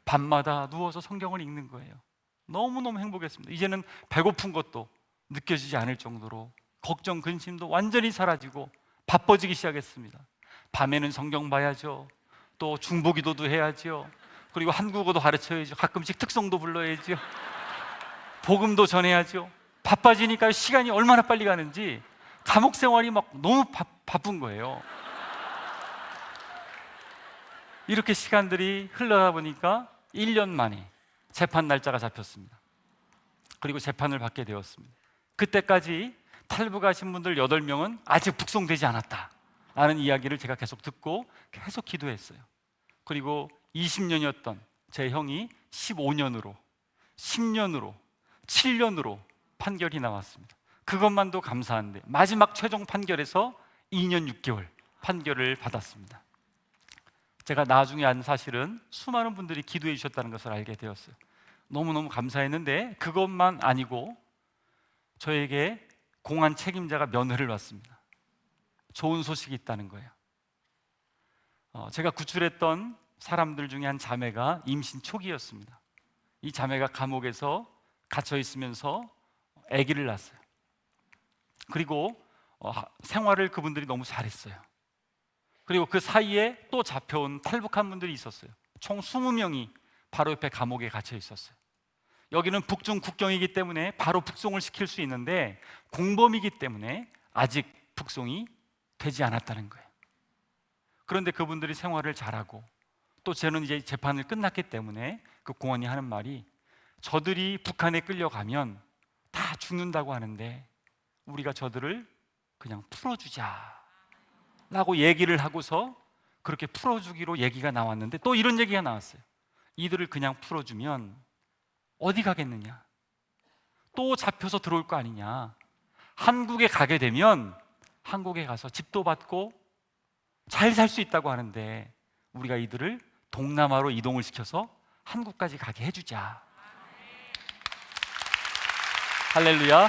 밤마다 누워서 성경을 읽는 거예요. 너무너무 행복했습니다. 이제는 배고픈 것도 느껴지지 않을 정도로 걱정, 근심도 완전히 사라지고 바빠지기 시작했습니다. 밤에는 성경 봐야죠. 또 중보기도도 해야죠. 그리고 한국어도 가르쳐야죠. 가끔씩 특성도 불러야죠. 복음도 전해야죠. 바빠지니까 시간이 얼마나 빨리 가는지 감옥 생활이 막 너무 바쁜 거예요. 이렇게 시간들이 흘러다 보니까 1년 만에 재판 날짜가 잡혔습니다. 그리고 재판을 받게 되었습니다. 그때까지 탈북하신 분들 8명은 아직 북송되지 않았다 라는 이야기를 제가 계속 듣고 계속 기도했어요. 그리고 20년이었던 제 형이 15년으로, 10년으로, 7년으로 판결이 나왔습니다. 그것만도 감사한데 마지막 최종 판결에서 2년 6개월 판결을 받았습니다. 제가 나중에 안 사실은 수많은 분들이 기도해 주셨다는 것을 알게 되었어요. 너무너무 감사했는데 그것만 아니고 저에게 공안 책임자가 면회를 왔습니다. 좋은 소식이 있다는 거예요. 제가 구출했던 사람들 중에 한 자매가 임신 초기였습니다. 이 자매가 감옥에서 갇혀 있으면서 아기를 낳았어요. 그리고 생활을 그분들이 너무 잘했어요. 그리고 그 사이에 또 잡혀온 탈북한 분들이 있었어요. 총 20명이 바로 옆에 감옥에 갇혀 있었어요. 여기는 북중 국경이기 때문에 바로 북송을 시킬 수 있는데 공범이기 때문에 아직 북송이 되지 않았다는 거예요. 그런데 그분들이 생활을 잘하고 또 저는 이제 재판을 끝났기 때문에 그 공안이 하는 말이 저들이 북한에 끌려가면 다 죽는다고 하는데 우리가 저들을 그냥 풀어주자 라고 얘기를 하고서 그렇게 풀어주기로 얘기가 나왔는데 또 이런 얘기가 나왔어요. 이들을 그냥 풀어주면 어디 가겠느냐? 또 잡혀서 들어올 거 아니냐? 한국에 가게 되면 한국에 가서 집도 받고 잘 살 수 있다고 하는데 우리가 이들을 동남아로 이동을 시켜서 한국까지 가게 해주자. 할렐루야.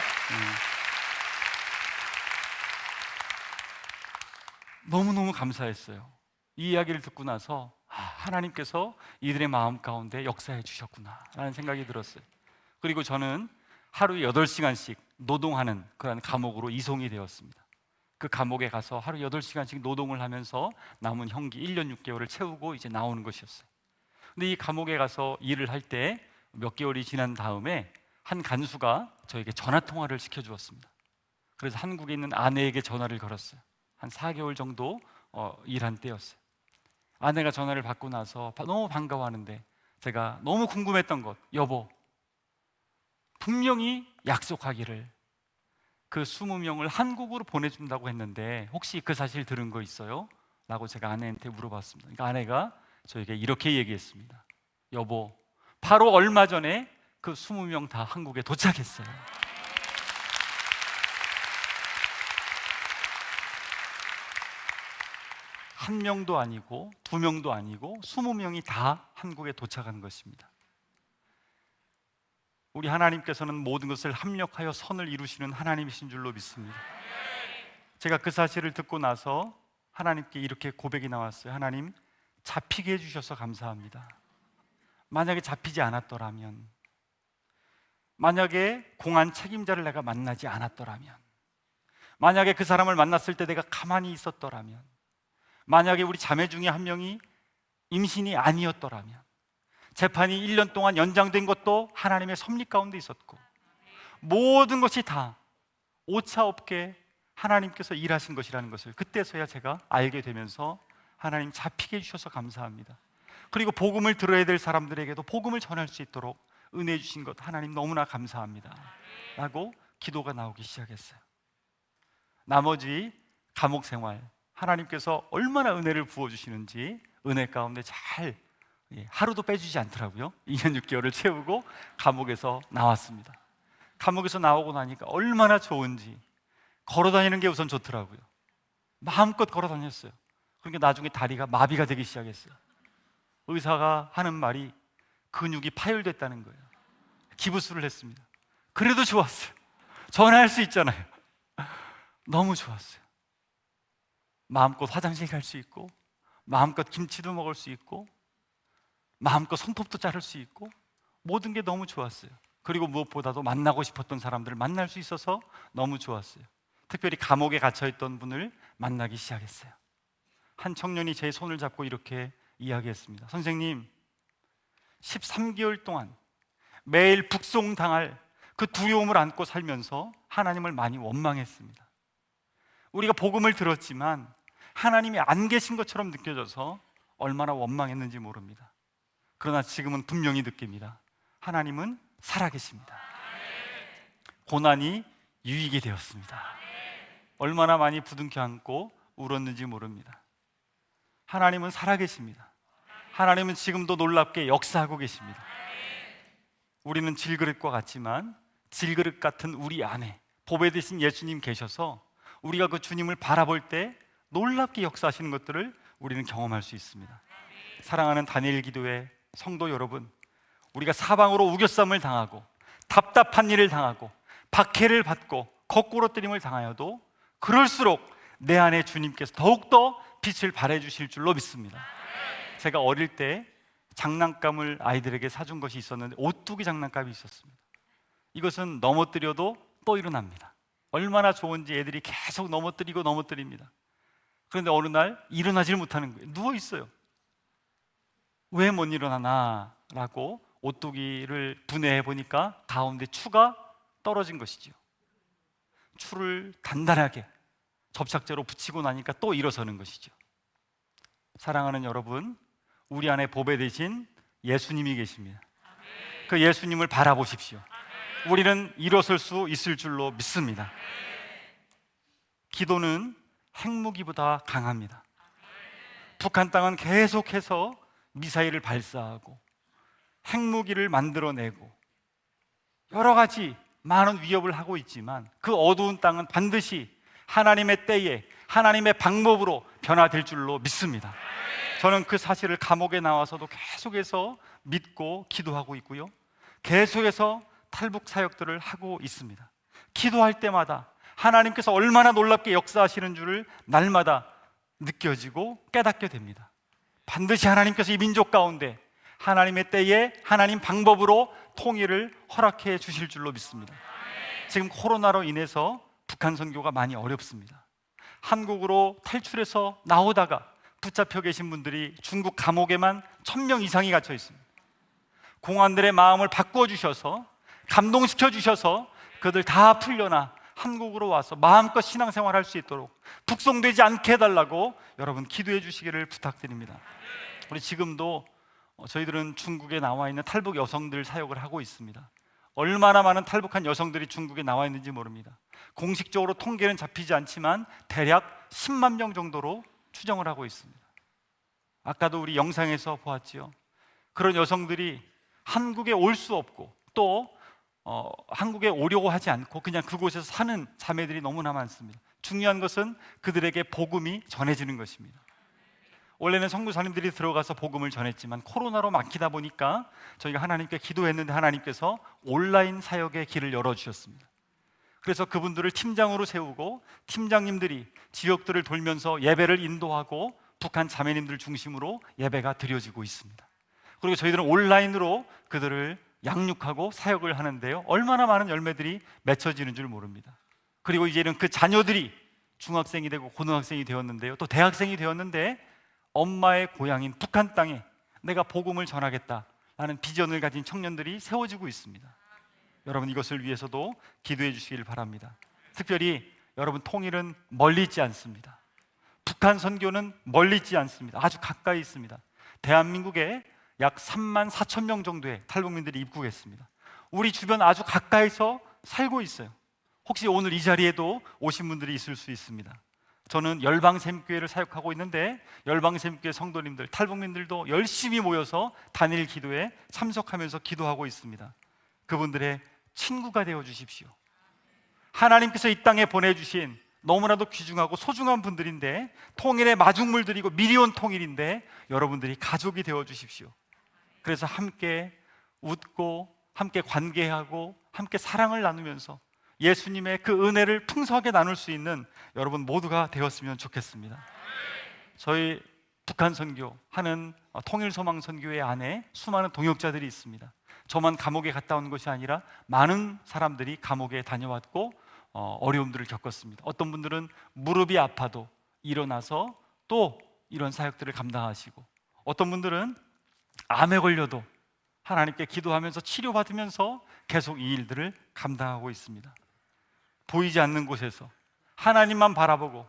너무너무 감사했어요. 이 이야기를 듣고 나서 하나님께서 이들의 마음 가운데 역사해 주셨구나 라는 생각이 들었어요. 그리고 저는 하루에 8시간씩 노동하는 그런 감옥으로 이송이 되었습니다. 그 감옥에 가서 하루 8시간씩 노동을 하면서 남은 형기 1년 6개월을 채우고 이제 나오는 것이었어요. 근데 이 감옥에 가서 일을 할 때 몇 개월이 지난 다음에 한 간수가 저에게 전화 통화를 시켜주었습니다. 그래서 한국에 있는 아내에게 전화를 걸었어요. 한 4개월 정도 일한 때였어요. 아내가 전화를 받고 나서 너무 반가워하는데 제가 너무 궁금했던 것, 여보, 분명히 약속하기를 그 20명을 한국으로 보내준다고 했는데 혹시 그 사실 들은 거 있어요? 라고 제가 아내한테 물어봤습니다. 그러니까 아내가 저에게 이렇게 얘기했습니다. 여보, 바로 얼마 전에 그 20명 다 한국에 도착했어요. 한 명도 아니고 2명도 아니고 20명이 다 한국에 도착한 것입니다. 우리 하나님께서는 모든 것을 합력하여 선을 이루시는 하나님이신 줄로 믿습니다. 제가 그 사실을 듣고 나서 하나님께 이렇게 고백이 나왔어요. 하나님, 잡히게 해주셔서 감사합니다. 만약에 잡히지 않았더라면, 만약에 공안 책임자를 내가 만나지 않았더라면, 만약에 그 사람을 만났을 때 내가 가만히 있었더라면, 만약에 우리 자매 중에 한 명이 임신이 아니었더라면, 재판이 1년 동안 연장된 것도 하나님의 섭리 가운데 있었고, 모든 것이 다 오차 없게 하나님께서 일하신 것이라는 것을 그때서야 제가 알게 되면서 하나님 잡히게 해주셔서 감사합니다. 그리고 복음을 들어야 될 사람들에게도 복음을 전할 수 있도록 은혜 주신 것 하나님 너무나 감사합니다 라고 기도가 나오기 시작했어요. 나머지 감옥 생활 하나님께서 얼마나 은혜를 부어주시는지 은혜 가운데 잘 하루도 빼주지 않더라고요. 2년 6개월을 채우고 감옥에서 나왔습니다. 감옥에서 나오고 나니까 얼마나 좋은지 걸어 다니는 게 우선 좋더라고요. 마음껏 걸어 다녔어요. 그러니까 나중에 다리가 마비가 되기 시작했어요. 의사가 하는 말이 근육이 파열됐다는 거예요. 기부스를 했습니다. 그래도 좋았어요. 전화할 수 있잖아요. 너무 좋았어요. 마음껏 화장실 갈 수 있고, 마음껏 김치도 먹을 수 있고, 마음껏 손톱도 자를 수 있고, 모든 게 너무 좋았어요. 그리고 무엇보다도 만나고 싶었던 사람들을 만날 수 있어서 너무 좋았어요. 특별히 감옥에 갇혀있던 분을 만나기 시작했어요. 한 청년이 제 손을 잡고 이렇게 이야기했습니다. 선생님, 13개월 동안 매일 북송당할 그 두려움을 안고 살면서 하나님을 많이 원망했습니다. 우리가 복음을 들었지만 하나님이 안 계신 것처럼 느껴져서 얼마나 원망했는지 모릅니다. 그러나 지금은 분명히 느낍니다. 하나님은 살아계십니다. 고난이 유익이 되었습니다. 얼마나 많이 부둥켜 안고 울었는지 모릅니다. 하나님은 살아계십니다. 하나님은 지금도 놀랍게 역사하고 계십니다. 우리는 질그릇과 같지만 질그릇 같은 우리 안에 보배 되신 예수님 계셔서 우리가 그 주님을 바라볼 때 놀랍게 역사하시는 것들을 우리는 경험할 수 있습니다. 사랑하는 다니엘 기도회 성도 여러분, 우리가 사방으로 우겨쌈을 당하고 답답한 일을 당하고 박해를 받고 거꾸로 때림을 당하여도 그럴수록 내 안에 주님께서 더욱더 빛을 발해 주실 줄로 믿습니다. 제가 어릴 때 장난감을 아이들에게 사준 것이 있었는데 오뚜기 장난감이 있었습니다. 이것은 넘어뜨려도 또 일어납니다. 얼마나 좋은지 애들이 계속 넘어뜨립니다. 그런데 어느 날 일어나질 못하는 거예요. 누워있어요. 왜 못 일어나나? 라고 오뚜기를 분해해 보니까 가운데 추가 떨어진 것이지요. 추를 단단하게 접착제로 붙이고 나니까 또 일어서는 것이죠. 사랑하는 여러분, 우리 안에 보배 되신 예수님이 계십니다. 그 예수님을 바라보십시오. 우리는 일어설 수 있을 줄로 믿습니다. 기도는 핵무기보다 강합니다. 북한 땅은 계속해서 미사일을 발사하고 핵무기를 만들어내고 여러 가지 많은 위협을 하고 있지만 그 어두운 땅은 반드시 하나님의 때에 하나님의 방법으로 변화될 줄로 믿습니다. 저는 그 사실을 감옥에 나와서도 계속해서 믿고 기도하고 있고요, 계속해서 탈북 사역들을 하고 있습니다. 기도할 때마다 하나님께서 얼마나 놀랍게 역사하시는 줄을 날마다 느껴지고 깨닫게 됩니다. 반드시 하나님께서 이 민족 가운데 하나님의 때에 하나님 방법으로 통일을 허락해 주실 줄로 믿습니다. 지금 코로나로 인해서 북한 선교가 많이 어렵습니다. 한국으로 탈출해서 나오다가 붙잡혀 계신 분들이 중국 감옥에만 1000명 이상이 갇혀 있습니다. 공안들의 마음을 바꾸어 주셔서 감동시켜 주셔서 그들 다 풀려나 한국으로 와서 마음껏 신앙생활할 수 있도록 북송되지 않게 해달라고 여러분 기도해 주시기를 부탁드립니다. 우리 지금도 저희들은 중국에 나와 있는 탈북 여성들 사역을 하고 있습니다. 얼마나 많은 탈북한 여성들이 중국에 나와 있는지 모릅니다. 공식적으로 통계는 잡히지 않지만 대략 10만 명 정도로 추정을 하고 있습니다. 아까도 우리 영상에서 보았지요. 그런 여성들이 한국에 올 수 없고 또 한국에 오려고 하지 않고 그냥 그곳에서 사는 자매들이 너무나 많습니다. 중요한 것은 그들에게 복음이 전해지는 것입니다. 원래는 선교사님들이 들어가서 복음을 전했지만 코로나로 막히다 보니까 저희가 하나님께 기도했는데 하나님께서 온라인 사역의 길을 열어주셨습니다. 그래서 그분들을 팀장으로 세우고 팀장님들이 지역들을 돌면서 예배를 인도하고 북한 자매님들 중심으로 예배가 드려지고 있습니다. 그리고 저희들은 온라인으로 그들을 양육하고 사역을 하는데요, 얼마나 많은 열매들이 맺혀지는 줄 모릅니다. 그리고 이제는 그 자녀들이 중학생이 되고 고등학생이 되었는데요, 또 대학생이 되었는데 엄마의 고향인 북한 땅에 내가 복음을 전하겠다라는 비전을 가진 청년들이 세워지고 있습니다. 여러분 이것을 위해서도 기도해 주시길 바랍니다. 특별히 여러분 통일은 멀리 있지 않습니다. 북한 선교는 멀리 있지 않습니다. 아주 가까이 있습니다. 대한민국에 약 3만 4천 명 정도의 탈북민들이 입국했습니다. 우리 주변 아주 가까이서 살고 있어요. 혹시 오늘 이 자리에도 오신 분들이 있을 수 있습니다. 저는 열방샘교회를 사역하고 있는데 열방샘교회 성도님들, 탈북민들도 열심히 모여서 단일 기도에 참석하면서 기도하고 있습니다. 그분들의 친구가 되어 주십시오. 하나님께서 이 땅에 보내주신 너무나도 귀중하고 소중한 분들인데, 통일의 마중물들이고 미리 온 통일인데 여러분들이 가족이 되어 주십시오. 그래서 함께 웃고 함께 관계하고 함께 사랑을 나누면서 예수님의 그 은혜를 풍성하게 나눌 수 있는 여러분 모두가 되었으면 좋겠습니다. 저희 북한 선교하는 통일소망선교회 안에 수많은 동역자들이 있습니다. 저만 감옥에 갔다 온 것이 아니라 많은 사람들이 감옥에 다녀왔고 어려움들을 겪었습니다. 어떤 분들은 무릎이 아파도 일어나서 또 이런 사역들을 감당하시고, 어떤 분들은 암에 걸려도 하나님께 기도하면서 치료받으면서 계속 이 일들을 감당하고 있습니다. 보이지 않는 곳에서 하나님만 바라보고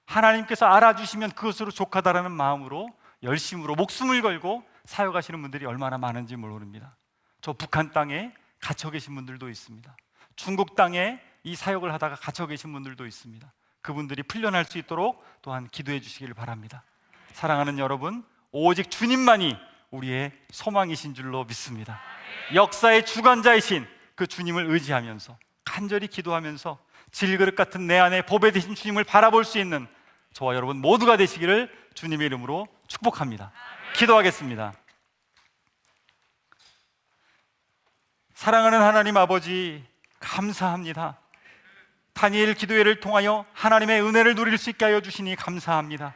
하나님께서 알아주시면 그것으로 족하다라는 마음으로 열심으로 목숨을 걸고 사역하시는 분들이 얼마나 많은지 모릅니다. 저 북한 땅에 갇혀 계신 분들도 있습니다. 중국 땅에 이 사역을 하다가 갇혀 계신 분들도 있습니다. 그분들이 풀려날 수 있도록 또한 기도해 주시기를 바랍니다. 사랑하는 여러분, 오직 주님만이 우리의 소망이신 줄로 믿습니다. 역사의 주관자이신 그 주님을 의지하면서 간절히 기도하면서 질그릇 같은 내 안에 보배 되신 주님을 바라볼 수 있는 저와 여러분 모두가 되시기를 주님의 이름으로 축복합니다. 기도하겠습니다. 사랑하는 하나님 아버지, 감사합니다. 다니엘 기도회를 통하여 하나님의 은혜를 누릴 수 있게 하여 주시니 감사합니다.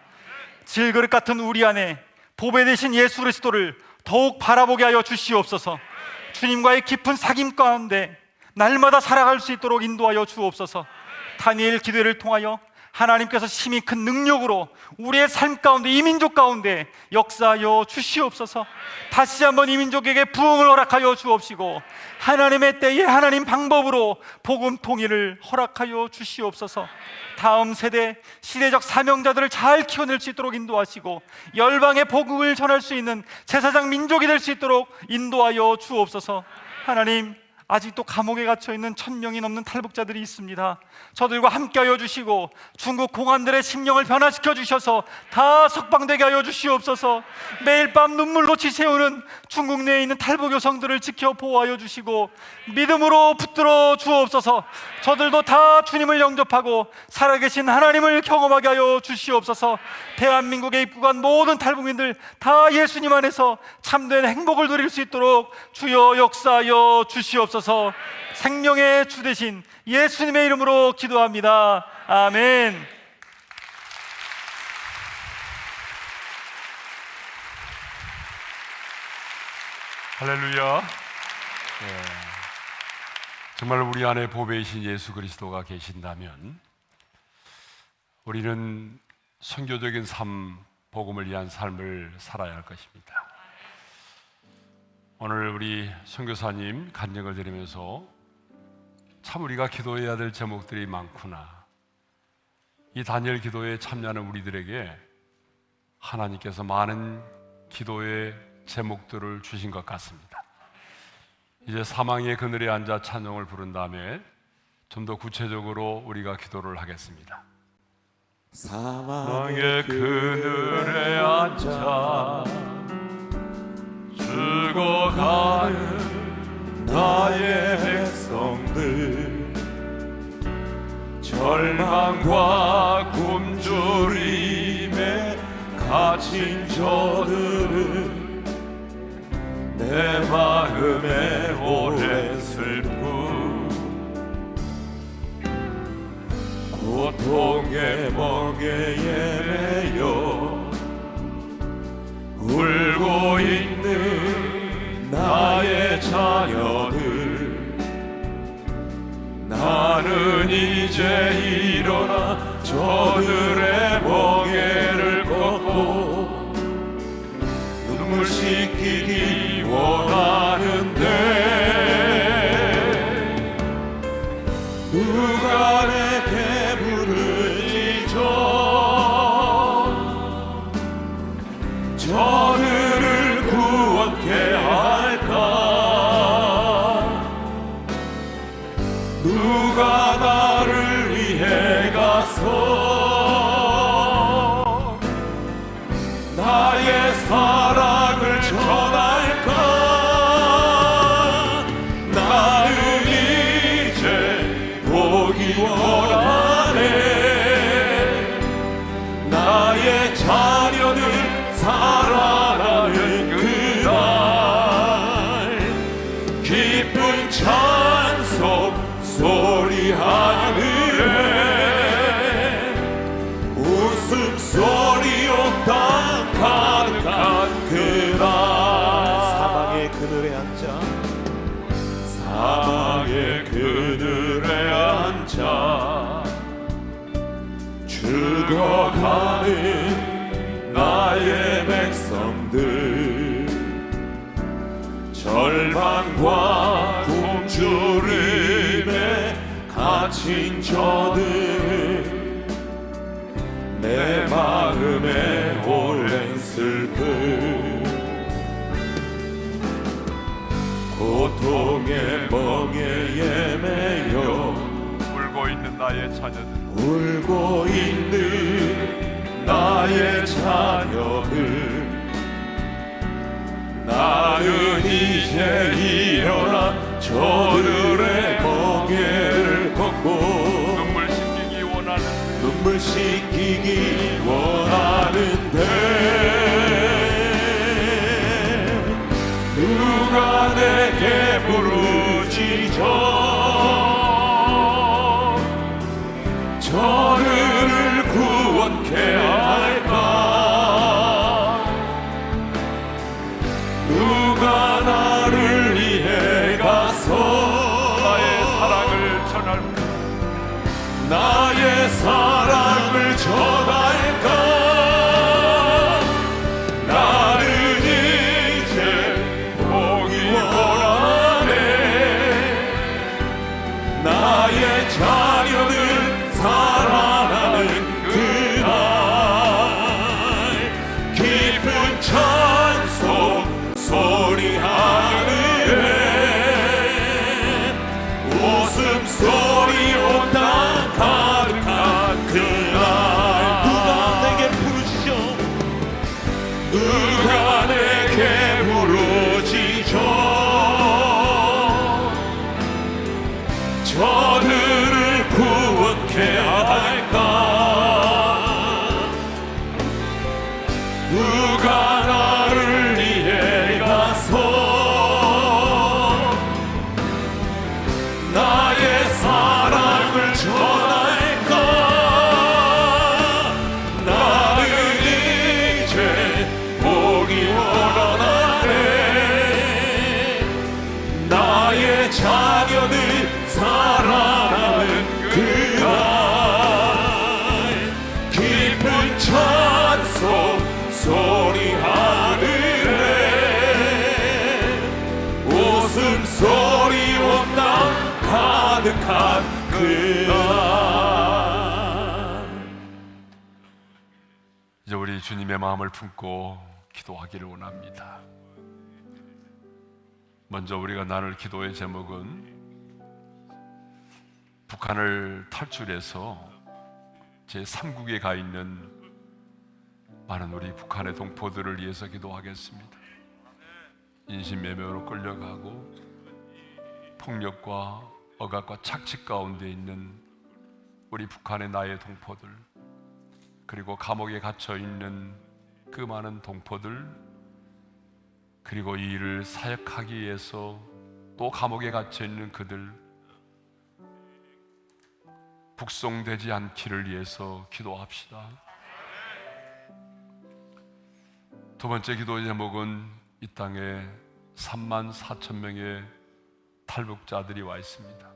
질그릇 같은 우리 안에 보배 되신 예수 그리스도를 더욱 바라보게 하여 주시옵소서. 주님과의 깊은 사귐 가운데 날마다 살아갈 수 있도록 인도하여 주옵소서. 다니엘 기도회를 통하여 하나님께서 심히 큰 능력으로 우리의 삶 가운데, 이 민족 가운데 역사하여 주시옵소서. 다시 한번 이 민족에게 부흥을 허락하여 주옵시고 하나님의 때에 하나님 방법으로 복음 통일을 허락하여 주시옵소서. 다음 세대 시대적 사명자들을 잘 키워낼 수 있도록 인도하시고 열방의 복음을 전할 수 있는 제사장 민족이 될 수 있도록 인도하여 주옵소서. 하나님, 아직도 감옥에 갇혀있는 1000명이 넘는 탈북자들이 있습니다. 저들과 함께하여 주시고 중국 공안들의 심령을 변화시켜 주셔서 다 석방되게 하여 주시옵소서. 매일 밤 눈물로 지새우는 중국 내에 있는 탈북 여성들을 지켜 보호하여 주시고 믿음으로 붙들어 주옵소서. 저들도 다 주님을 영접하고 살아계신 하나님을 경험하게 하여 주시옵소서. 대한민국에 입국한 모든 탈북민들 다 예수님 안에서 참된 행복을 누릴 수 있도록 주여 역사하여 주시옵소서. 생명의 주 되신 예수님의 이름으로 기도합니다. 아멘. 할렐루야. 정말 우리 안에 보배이신 예수 그리스도가 계신다면 우리는 선교적인 삶, 복음을 위한 삶을 살아야 할 것입니다. 오늘 우리 선교사님 간증을 들으면서 참 우리가 기도해야 될 제목들이 많구나. 이 다니엘 기도에 참여하는 우리들에게 하나님께서 많은 기도의 제목들을 주신 것 같습니다. 이제 사망의 그늘에 앉아 찬송을 부른 다음에 좀 더 구체적으로 우리가 기도를 하겠습니다. 사망의 그늘에 앉아 죽어가는 나의 백성들, 절망과 굶주림에 갇힌 저들은 내 마음에 오랜 슬픔, 고통의 멍에에 매여 울고 있는 나의 자녀들, 나는 이제 일어나 저들의 멍에를 걷고 눈물 씻기기 원하는데 나의 자녀들 살아나는 그날 기쁜 찬송 소리 하늘에 웃음소리로 땅 가득한 그날 사망의 그늘에 앉아 사망의 그늘에 앉아 죽어가는 나의 백성들 절망과 굶주림에 갇힌 저들 내 마음에 오랜 슬픔 고통의 멍에에 매여 울고 있는 나의 자녀들 울고 있는 나의 자녀들 나는 이제 일어나 저들의 멍에를 걷고 눈물 씻기기 원하는데 누가 내게 부르짖어 저들을 구원케 할까 누가 나를 위해 가서 나의 사랑을 전할까 나의 사랑을 전할까 나는 이제 보기 원하네 나의 자녀들 살아나는 그날 기쁜 찬송 소리 하늘에 웃음소리 온다 가득한 그날 누가 내게 부르짖어 누가 내게 부르짖어 저들을 구원케 할까 누가 나를 위해 가서 나의 사랑을 전할까 나는 이제 보기 원하네 나의 자녀들 살아나는 그날 기쁜 찬송 소리 하늘에 웃음소리 온 땅 가득한 그날 이제 우리 주님의 마음을 품고 기도하기를 원합니다. 먼저 우리가 나눌 기도의 제목은 북한을 탈출해서 제3국에 가 있는 많은 우리 북한의 동포들을 위해서 기도하겠습니다. 인신매매로 끌려가고 폭력과 억압과 착취 가운데 있는 우리 북한의 나의 동포들 그리고 감옥에 갇혀 있는 그 많은 동포들 그리고 이 일을 사역하기 위해서 또 감옥에 갇혀 있는 그들 북송되지 않기를 위해서 기도합시다. 두 번째 기도 제목은 이 땅에 34,000명의 탈북자들이 와 있습니다.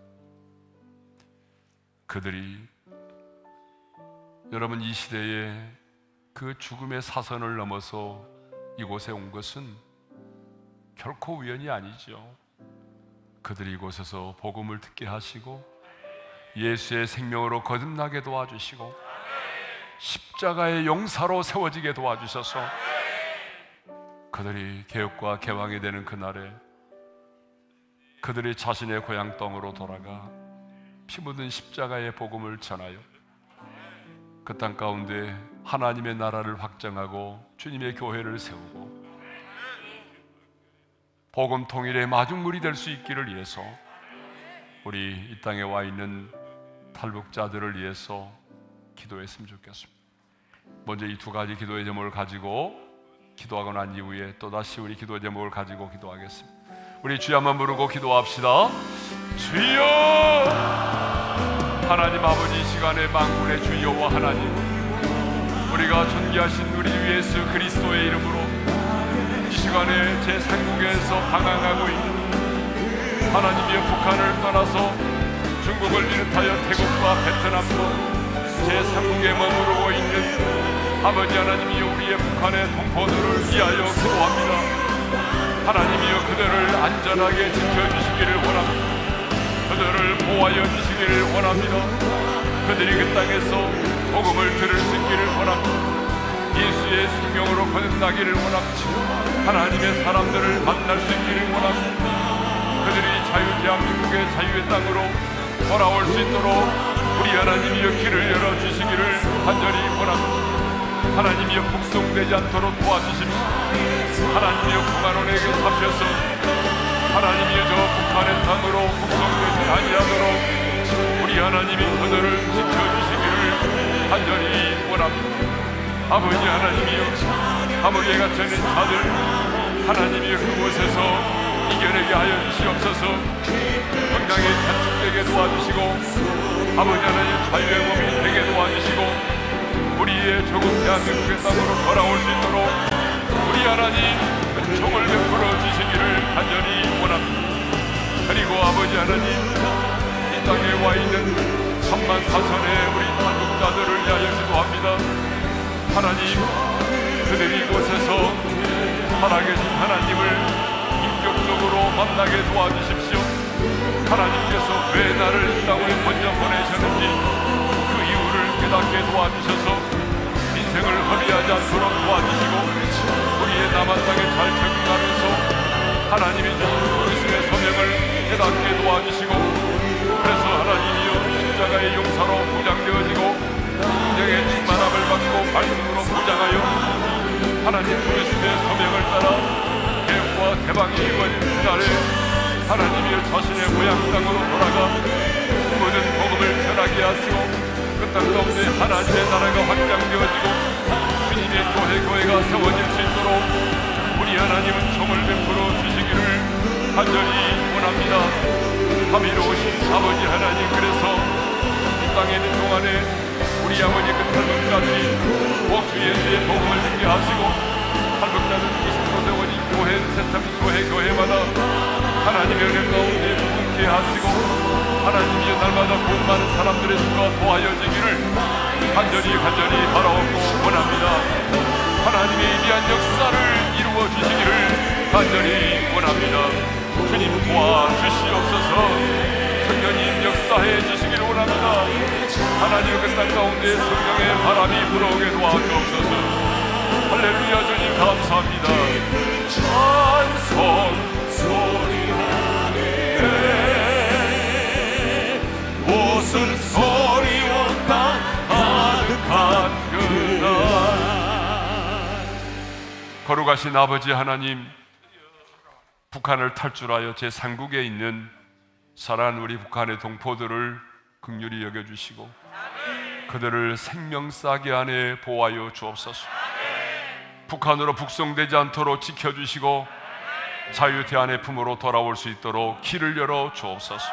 그들이 여러분 이 시대에 그 죽음의 사선을 넘어서 이곳에 온 것은 결코 우연이 아니죠. 그들이 이곳에서 복음을 듣게 하시고 예수의 생명으로 거듭나게 도와주시고 십자가의 용사로 세워지게 도와주셔서 그들이 개혁과 개방이 되는 그날에 그들이 자신의 고향 땅으로 돌아가 피 묻은 십자가의 복음을 전하여 그 땅 가운데 하나님의 나라를 확장하고 주님의 교회를 세우고 복음 통일의 마중물이 될 수 있기를 위해서 우리 이 땅에 와 있는 탈북자들을 위해서 기도했으면 좋겠습니다. 먼저 이 두 가지 기도의 제목을 가지고 기도하고 난 이후에 또다시 우리 기도의 제목을 가지고 기도하겠습니다. 우리 주여 한번 부르고 기도합시다. 주여! 하나님 아버지, 이 시간에 만군의 주 여호와 하나님, 우리가 존귀하신 우리 주 예수 그리스도의 이름으로 이 시간에 제3국에서 방황하고 있는 하나님이여, 북한을 떠나서 중국을 비롯하여 태국과 베트남도 제3국에 머무르고 있는 아버지 하나님이여, 우리의 북한의 동포들을 위하여 기도합니다. 하나님이여, 그들을 안전하게 지켜주시기를 원합니다. 그들을 보호하여 주시기를 원합니다. 그들이 그 땅에서 복음을 들을 수 있기를 원합니다. 예수의 생명으로 거듭나기를 원합니다. 하나님의 사람들을 만날 수 있기를 원합니다. 그들이 대한민국의 자유의 땅으로 돌아올 수 있도록 우리 하나님이여, 길을 열어주시기를 간절히 원합니다. 하나님이여, 북송되지 않도록 도와주십시오. 하나님이여, 북한원에게 잡혀서 하나님이여, 저 북한의 땅으로 북송되지 아니하도록 우리 하나님이 그들을 지켜주시기를 간절히 원합니다. 아버지 하나님이여, 감옥에 갇혀있는 자들 하나님이여, 그곳에서 이겨내게 하여 주시옵소서. 건강에 단축되게 도와주시고, 아버지 하나님 자유의 몸이 되게 도와주시고, 우리의 조국 대한민국의 땅으로 돌아올 수 있도록 우리 하나님 은총을 베풀어 주시기를 간절히 원합니다. 그리고 아버지 하나님, 이 땅에 와 있는 3만 4천의 우리 탈북자들을 위하여 기도합니다. 하나님, 그들이 이곳에서 살아계신 하나님을 인격적으로 만나게 도와주십시오. 하나님께서 왜 나를 이 땅에 먼저 보내셨는지 그 이유를 깨닫게 도와주셔서 인생을 허비하지 않도록 도와주시고, 우리의 남한 땅에 잘 적응하면서 하나님이 주신 그리스도의 소명을 깨닫게 도와주시고, 그래서 하나님이여, 십자가의 용사로 보장되어지고 성령의 충만함을 받고 말씀으로 보장하여 하나님 그리스도의 소명을 따라 개혁과 개방이 이루어진 그날에 하나님이여, 자신의 고향 땅으로 돌아가 모든 복음을 전하게 하시고, 그 땅 가운데 하나님의 나라가 확장되어지고 주님의 교회가 세워질 수 있도록 우리 하나님은 총을 베풀어 주시기를 간절히 원합니다. 자비로우신 아버지 하나님, 그래서 이 땅에 있는 동안에 우리 아버지 그 탈북자들이 주 예수의 복음을 듣게 하시고, 탈북자들 20% 되어진 교회, 세탁 교회마다 하나님의 은혜 가운데 부흥케 하시고, 하나님이 날마다 복 많은 사람들의 수가 도와여지기를 간절히 바라옵고 원합니다. 하나님의 위대한 역사를 이루어 주시기를 간절히 원합니다. 주님 도와주시옵소서. 성령님 역사해 주시기를 원합니다. 하나님, 그 땅 가운데 성령의 바람이 불어오게 도와주옵소서. 할렐루야. 주님 감사합니다. 찬송 소리하네. 무슨 소리와 가득한 그날. 거룩하신 아버지 하나님, 북한을 탈출하여 제3국에 있는 사랑하는 우리 북한의 동포들을 긍휼히 여겨주시고 그들을 생명싸게 안에 보호하여 주옵소서. 북한으로 북송되지 않도록 지켜주시고 자유 대안의 품으로 돌아올 수 있도록 길을 열어 주옵소서.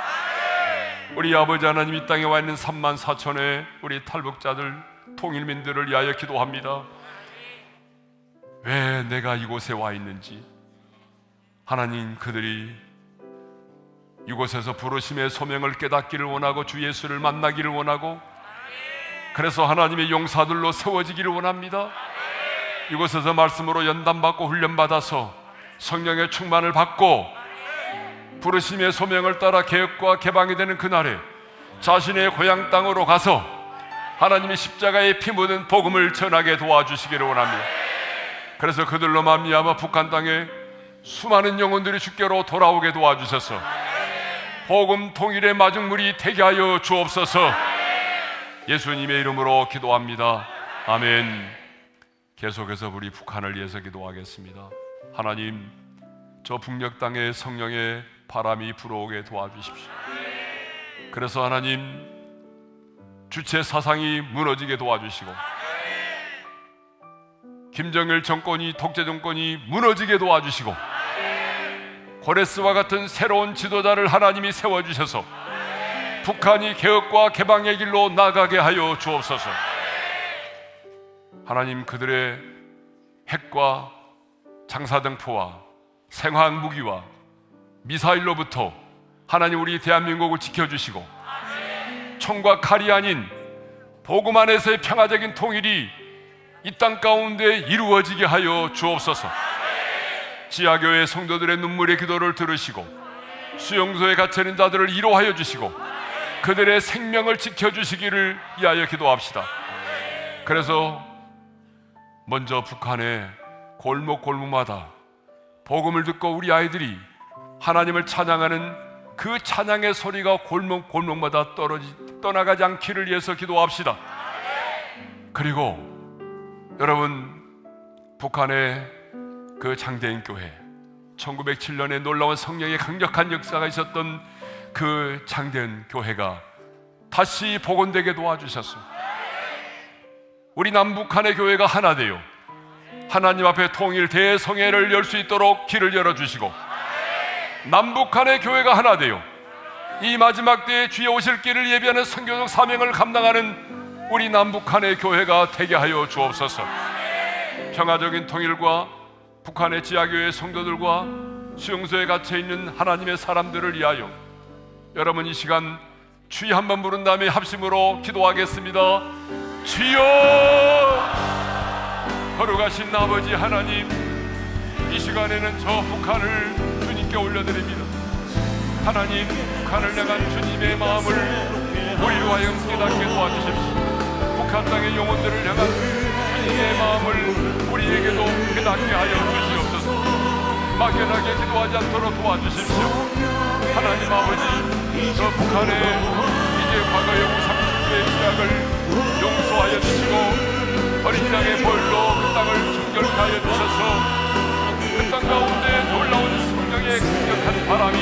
우리 아버지 하나님, 이 땅에 와 있는 3만 4천의 우리 탈북자들, 통일민들을 위하여 기도합니다. 왜 내가 이곳에 와 있는지, 하나님, 그들이 이곳에서 부르심의 소명을 깨닫기를 원하고 주 예수를 만나기를 원하고, 그래서 하나님의 용사들로 세워지기를 원합니다. 이곳에서 말씀으로 연단받고 훈련받아서 성령의 충만을 받고 부르심의 소명을 따라 개혁과 개방이 되는 그날에 자신의 고향 땅으로 가서 하나님의 십자가에 피 묻은 복음을 전하게 도와주시기를 원합니다. 그래서 그들로 말미암아 북한 땅에 수많은 영혼들이 주께로 돌아오게 도와주셔서 복음 통일의 마중물이 되게 하여 주옵소서. 예수님의 이름으로 기도합니다. 아멘. 계속해서 우리 북한을 위해서 기도하겠습니다. 하나님, 저 북녘 땅에 성령의 바람이 불어오게 도와주십시오. 그래서 하나님, 주체 사상이 무너지게 도와주시고 김정일 정권이, 독재 정권이 무너지게 도와주시고 고레스와 같은 새로운 지도자를 하나님이 세워주셔서 북한이 개혁과 개방의 길로 나가게 하여 주옵소서. 하나님, 그들의 핵과 장사등포와 생화학 무기와 미사일로부터 하나님 우리 대한민국을 지켜주시고 총과 칼이 아닌 복음 안에서의 평화적인 통일이 이 땅 가운데 이루어지게 하여 주옵소서. 지하교회 성도들의 눈물의 기도를 들으시고 수용소에 갇혀있는 자들을 위로하여 주시고 그들의 생명을 지켜주시기를 위하여 기도합시다. 그래서 먼저 북한의 골목골목마다 복음을 듣고 우리 아이들이 하나님을 찬양하는 그 찬양의 소리가 골목골목마다 떠나가지 않기를 위해서 기도합시다. 그리고 여러분, 북한의 그 장대인 교회, 1907년에 놀라운 성령의 강력한 역사가 있었던 그 장대인 교회가 다시 복원되게 도와주셨습니다. 우리 남북한의 교회가 하나 되어 하나님 앞에 통일 대성회를 열 수 있도록 길을 열어주시고 남북한의 교회가 하나 되어 이 마지막 때에 주의 오실 길을 예비하는 선교적 사명을 감당하는 우리 남북한의 교회가 되게 하여 주옵소서. 평화적인 통일과 북한의 지하교회 성도들과 수용소에 갇혀있는 하나님의 사람들을 위하여 여러분 이 시간 주여 한번 부른 다음에 합심으로 기도하겠습니다. 주여! 거룩하신 아버지 하나님, 이 시간에는 저 북한을 주님께 올려드립니다. 하나님, 북한을 향한 주님의 마음을 우리로 하여금 깨닫게 도와주십시오. 북한 땅의 영혼들을 향한 주님의 마음을 우리에게도 깨닫게 하여 주시옵소서. 막연하게 기도하지 않도록 도와주십시오. 하나님 아버지, 저 북한의 이제 과거 영웅 30주의 시작을 용서하여 주시고 어린 양의 보혈로 그 땅을 정결케 하여 주셔서 그 땅 가운데 놀라운 성령의 강력한 바람이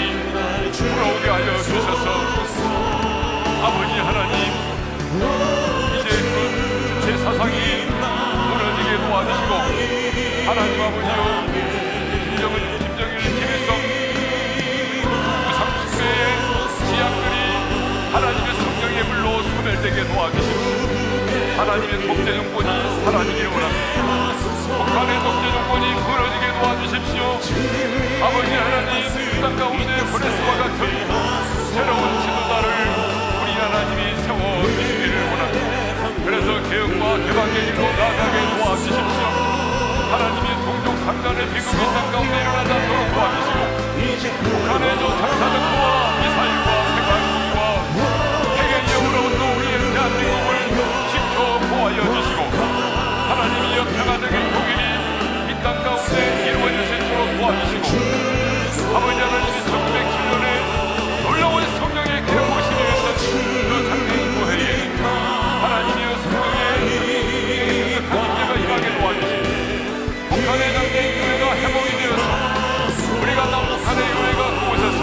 불어오게 하여 주셔서 아버지 하나님, 이제 그 제 사상이 무너지게 도와주시고 하나님 아버지요, 김정일, 김일성 그 30대의 지향들이 하나님의 성령의 불로 소멸되게 도와주시고 하나님의 독재 정권이 사라지기를 원합니다. 북한의 독재 정권이 무너지게 도와주십시오. 아버지 하나님, 그 땅 가운데 고레스와 같은 새로운 지도자를 우리 하나님이 세워주시기를 원합니다. 그래서 개혁과 개방의 길로 나아가게 도와주십시오. 하나님의 동족 상잔의 비극이 땅 가운데 일어나지 않도록 도와주시고 북한의 저 장사정부와 미사일과 생활무기와 핵의 위협으로부터 우리의 대한민국을 지켜보아여 주시고 하나님이여 평화적인 통일이 이 땅 가운데 이루어질 수 있도록 도와주시고 아버지 하나님이 1907년에 놀라운 성령의 개혁보시를 했던 그 장대인 교회에 하나님이여 성령의 강력한 임재가 임하게 도와주시고 북한의 장대인 교회가 회복이 되어서 우리가 남북한의 교회가 그곳에서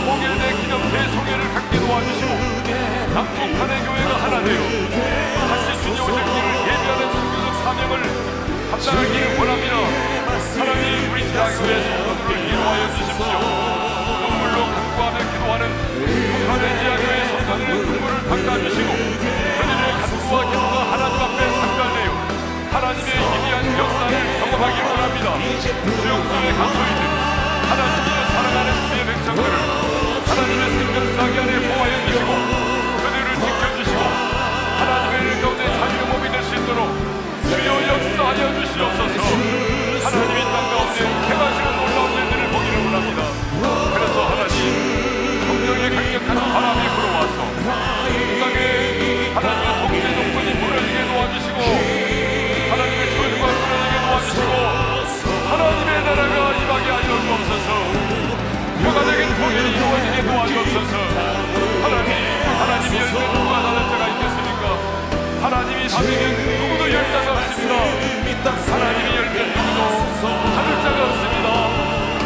통일된 기념 대성회를 갖게 도와주시고 남북한의 교회가 하나 되어 다시 주님 오실 길을 예비하는 선교적 사명을 감당하기를 원합니다. 하나님, 우리 지하교회 성도들을 위로하여 주십시오. 눈물로 간구하며 기도하는 북한의 지하교회 성도들의 눈물을 닦아주시고 그들의 간구와 기도가 하나님 앞에 상달되어 하나님의 희미한 역사를 경험하기를 원합니다. 수용소에 갇혀있는 하나님의 사랑하는 주의 백성들을 하나님의 생명사기 안에 보호하여 주시고 그들을 지켜주시고 하나님의 가운데 자유의 몸이 될 수 있도록 주여 역사하여 주시옵소서. 하나님이 땅 가운데 행하시는 놀라운 일들을 보기를 원합니다. 그래서 하나님, 성령의 강력한 바람이 불어와서 이 땅에 하나님의 독재 정권이 무너지게 도와주시고 하나님의 조율과 무너지게 도와주시고 하나님의 나라가 임하게 하여 주옵소서. 평화적인 통일이 이루어지게 도와주옵소서. 하나님이 열쇠 누가 닫을 자가 있겠습니까? 하나님이 닫으면 누구도 열 자가 없습니다. 하나님이 열면 누구도 닫을 자가 없습니다.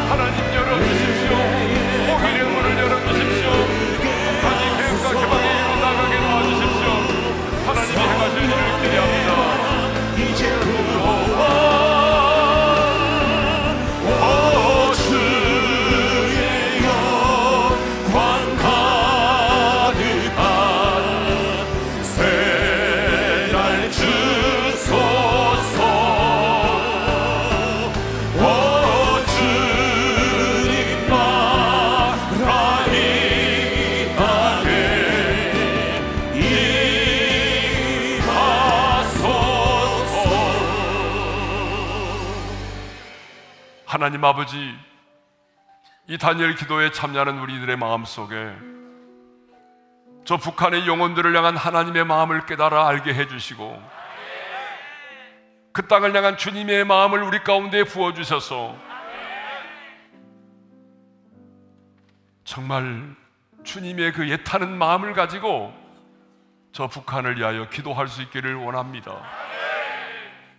하나님 열어주십시오. 통일의 문을 열어주십시오. 북한이 개혁과 개방의 길로 나가게 도와주십시오. 하나님이 행하실 일을 기대합니다. 하나님 아버지, 이 다니엘 기도에 참여하는 우리들의 마음속에 저 북한의 영혼들을 향한 하나님의 마음을 깨달아 알게 해주시고 그 땅을 향한 주님의 마음을 우리 가운데 부어주셔서 정말 주님의 그 애타는 마음을 가지고 저 북한을 위하여 기도할 수 있기를 원합니다.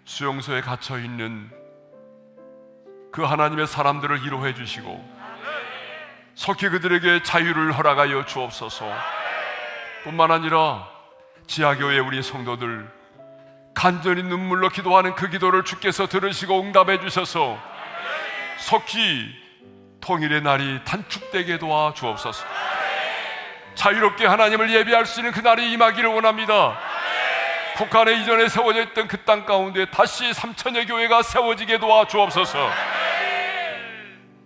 수용소에 갇혀 있는 그 하나님의 사람들을 위로해 주시고 속히 그들에게 자유를 허락하여 주옵소서. 뿐만 아니라 지하교회 우리 성도들 간절히 눈물로 기도하는 그 기도를 주께서 들으시고 응답해 주셔서 속히 통일의 날이 단축되게 도와 주옵소서. 자유롭게 하나님을 예배할 수 있는 그 날이 임하기를 원합니다. 북한에 이전에 세워져 있던 그 땅 가운데 다시 3천여 교회가 세워지게 도와 주옵소서.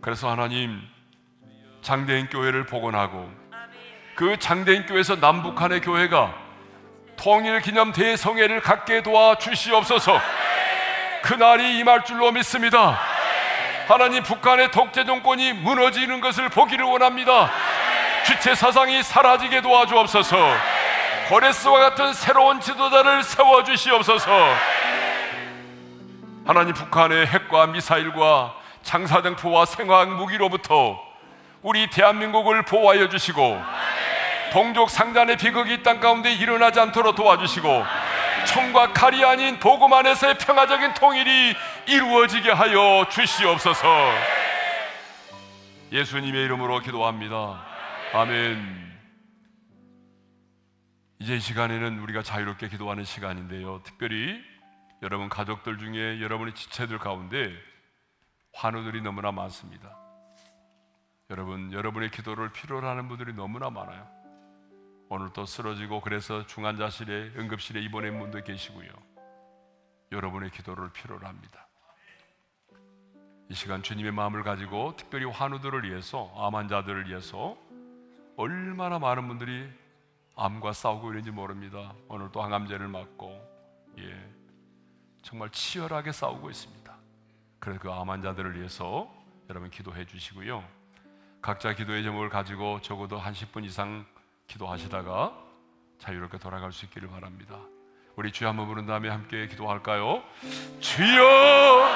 그래서 하나님, 장대인 교회를 복원하고 그 장대인 교회에서 남북한의 교회가 통일 기념 대성회를 갖게 도와 주시옵소서. 그 날이 임할 줄로 믿습니다. 하나님, 북한의 독재 정권이 무너지는 것을 보기를 원합니다. 주체 사상이 사라지게 도와주옵소서. 고레스와 같은 새로운 지도자를 세워주시옵소서. 하나님, 북한의 핵과 미사일과 장사정포와 생화학 무기로부터 우리 대한민국을 보호하여 주시고 동족 상잔의 비극이 이 땅 가운데 일어나지 않도록 도와주시고 총과 칼이 아닌 복음 안에서의 평화적인 통일이 이루어지게 하여 주시옵소서. 예수님의 이름으로 기도합니다. 아멘. 이제 이 시간에는 우리가 자유롭게 기도하는 시간인데요, 특별히 여러분 가족들 중에 여러분의 지체들 가운데 환우들이 너무나 많습니다. 여러분의 기도를 필요로 하는 분들이 너무나 많아요. 오늘 또 쓰러지고 그래서 중환자실에, 응급실에 입원한 분도 계시고요. 여러분의 기도를 필요로 합니다. 이 시간 주님의 마음을 가지고 특별히 환우들을 위해서, 암 환자들을 위해서 얼마나 많은 분들이 암과 싸우고 있는지 모릅니다. 오늘 또 항암제를 맞고 정말 치열하게 싸우고 있습니다. 그래서 그 암 환자들을 위해서 여러분 기도해 주시고요. 각자 기도의 제목을 가지고 적어도 한 10분 이상 기도하시다가 자유롭게 돌아갈 수 있기를 바랍니다. 우리 주여 한번 부른 다음에 함께 기도할까요? 주여!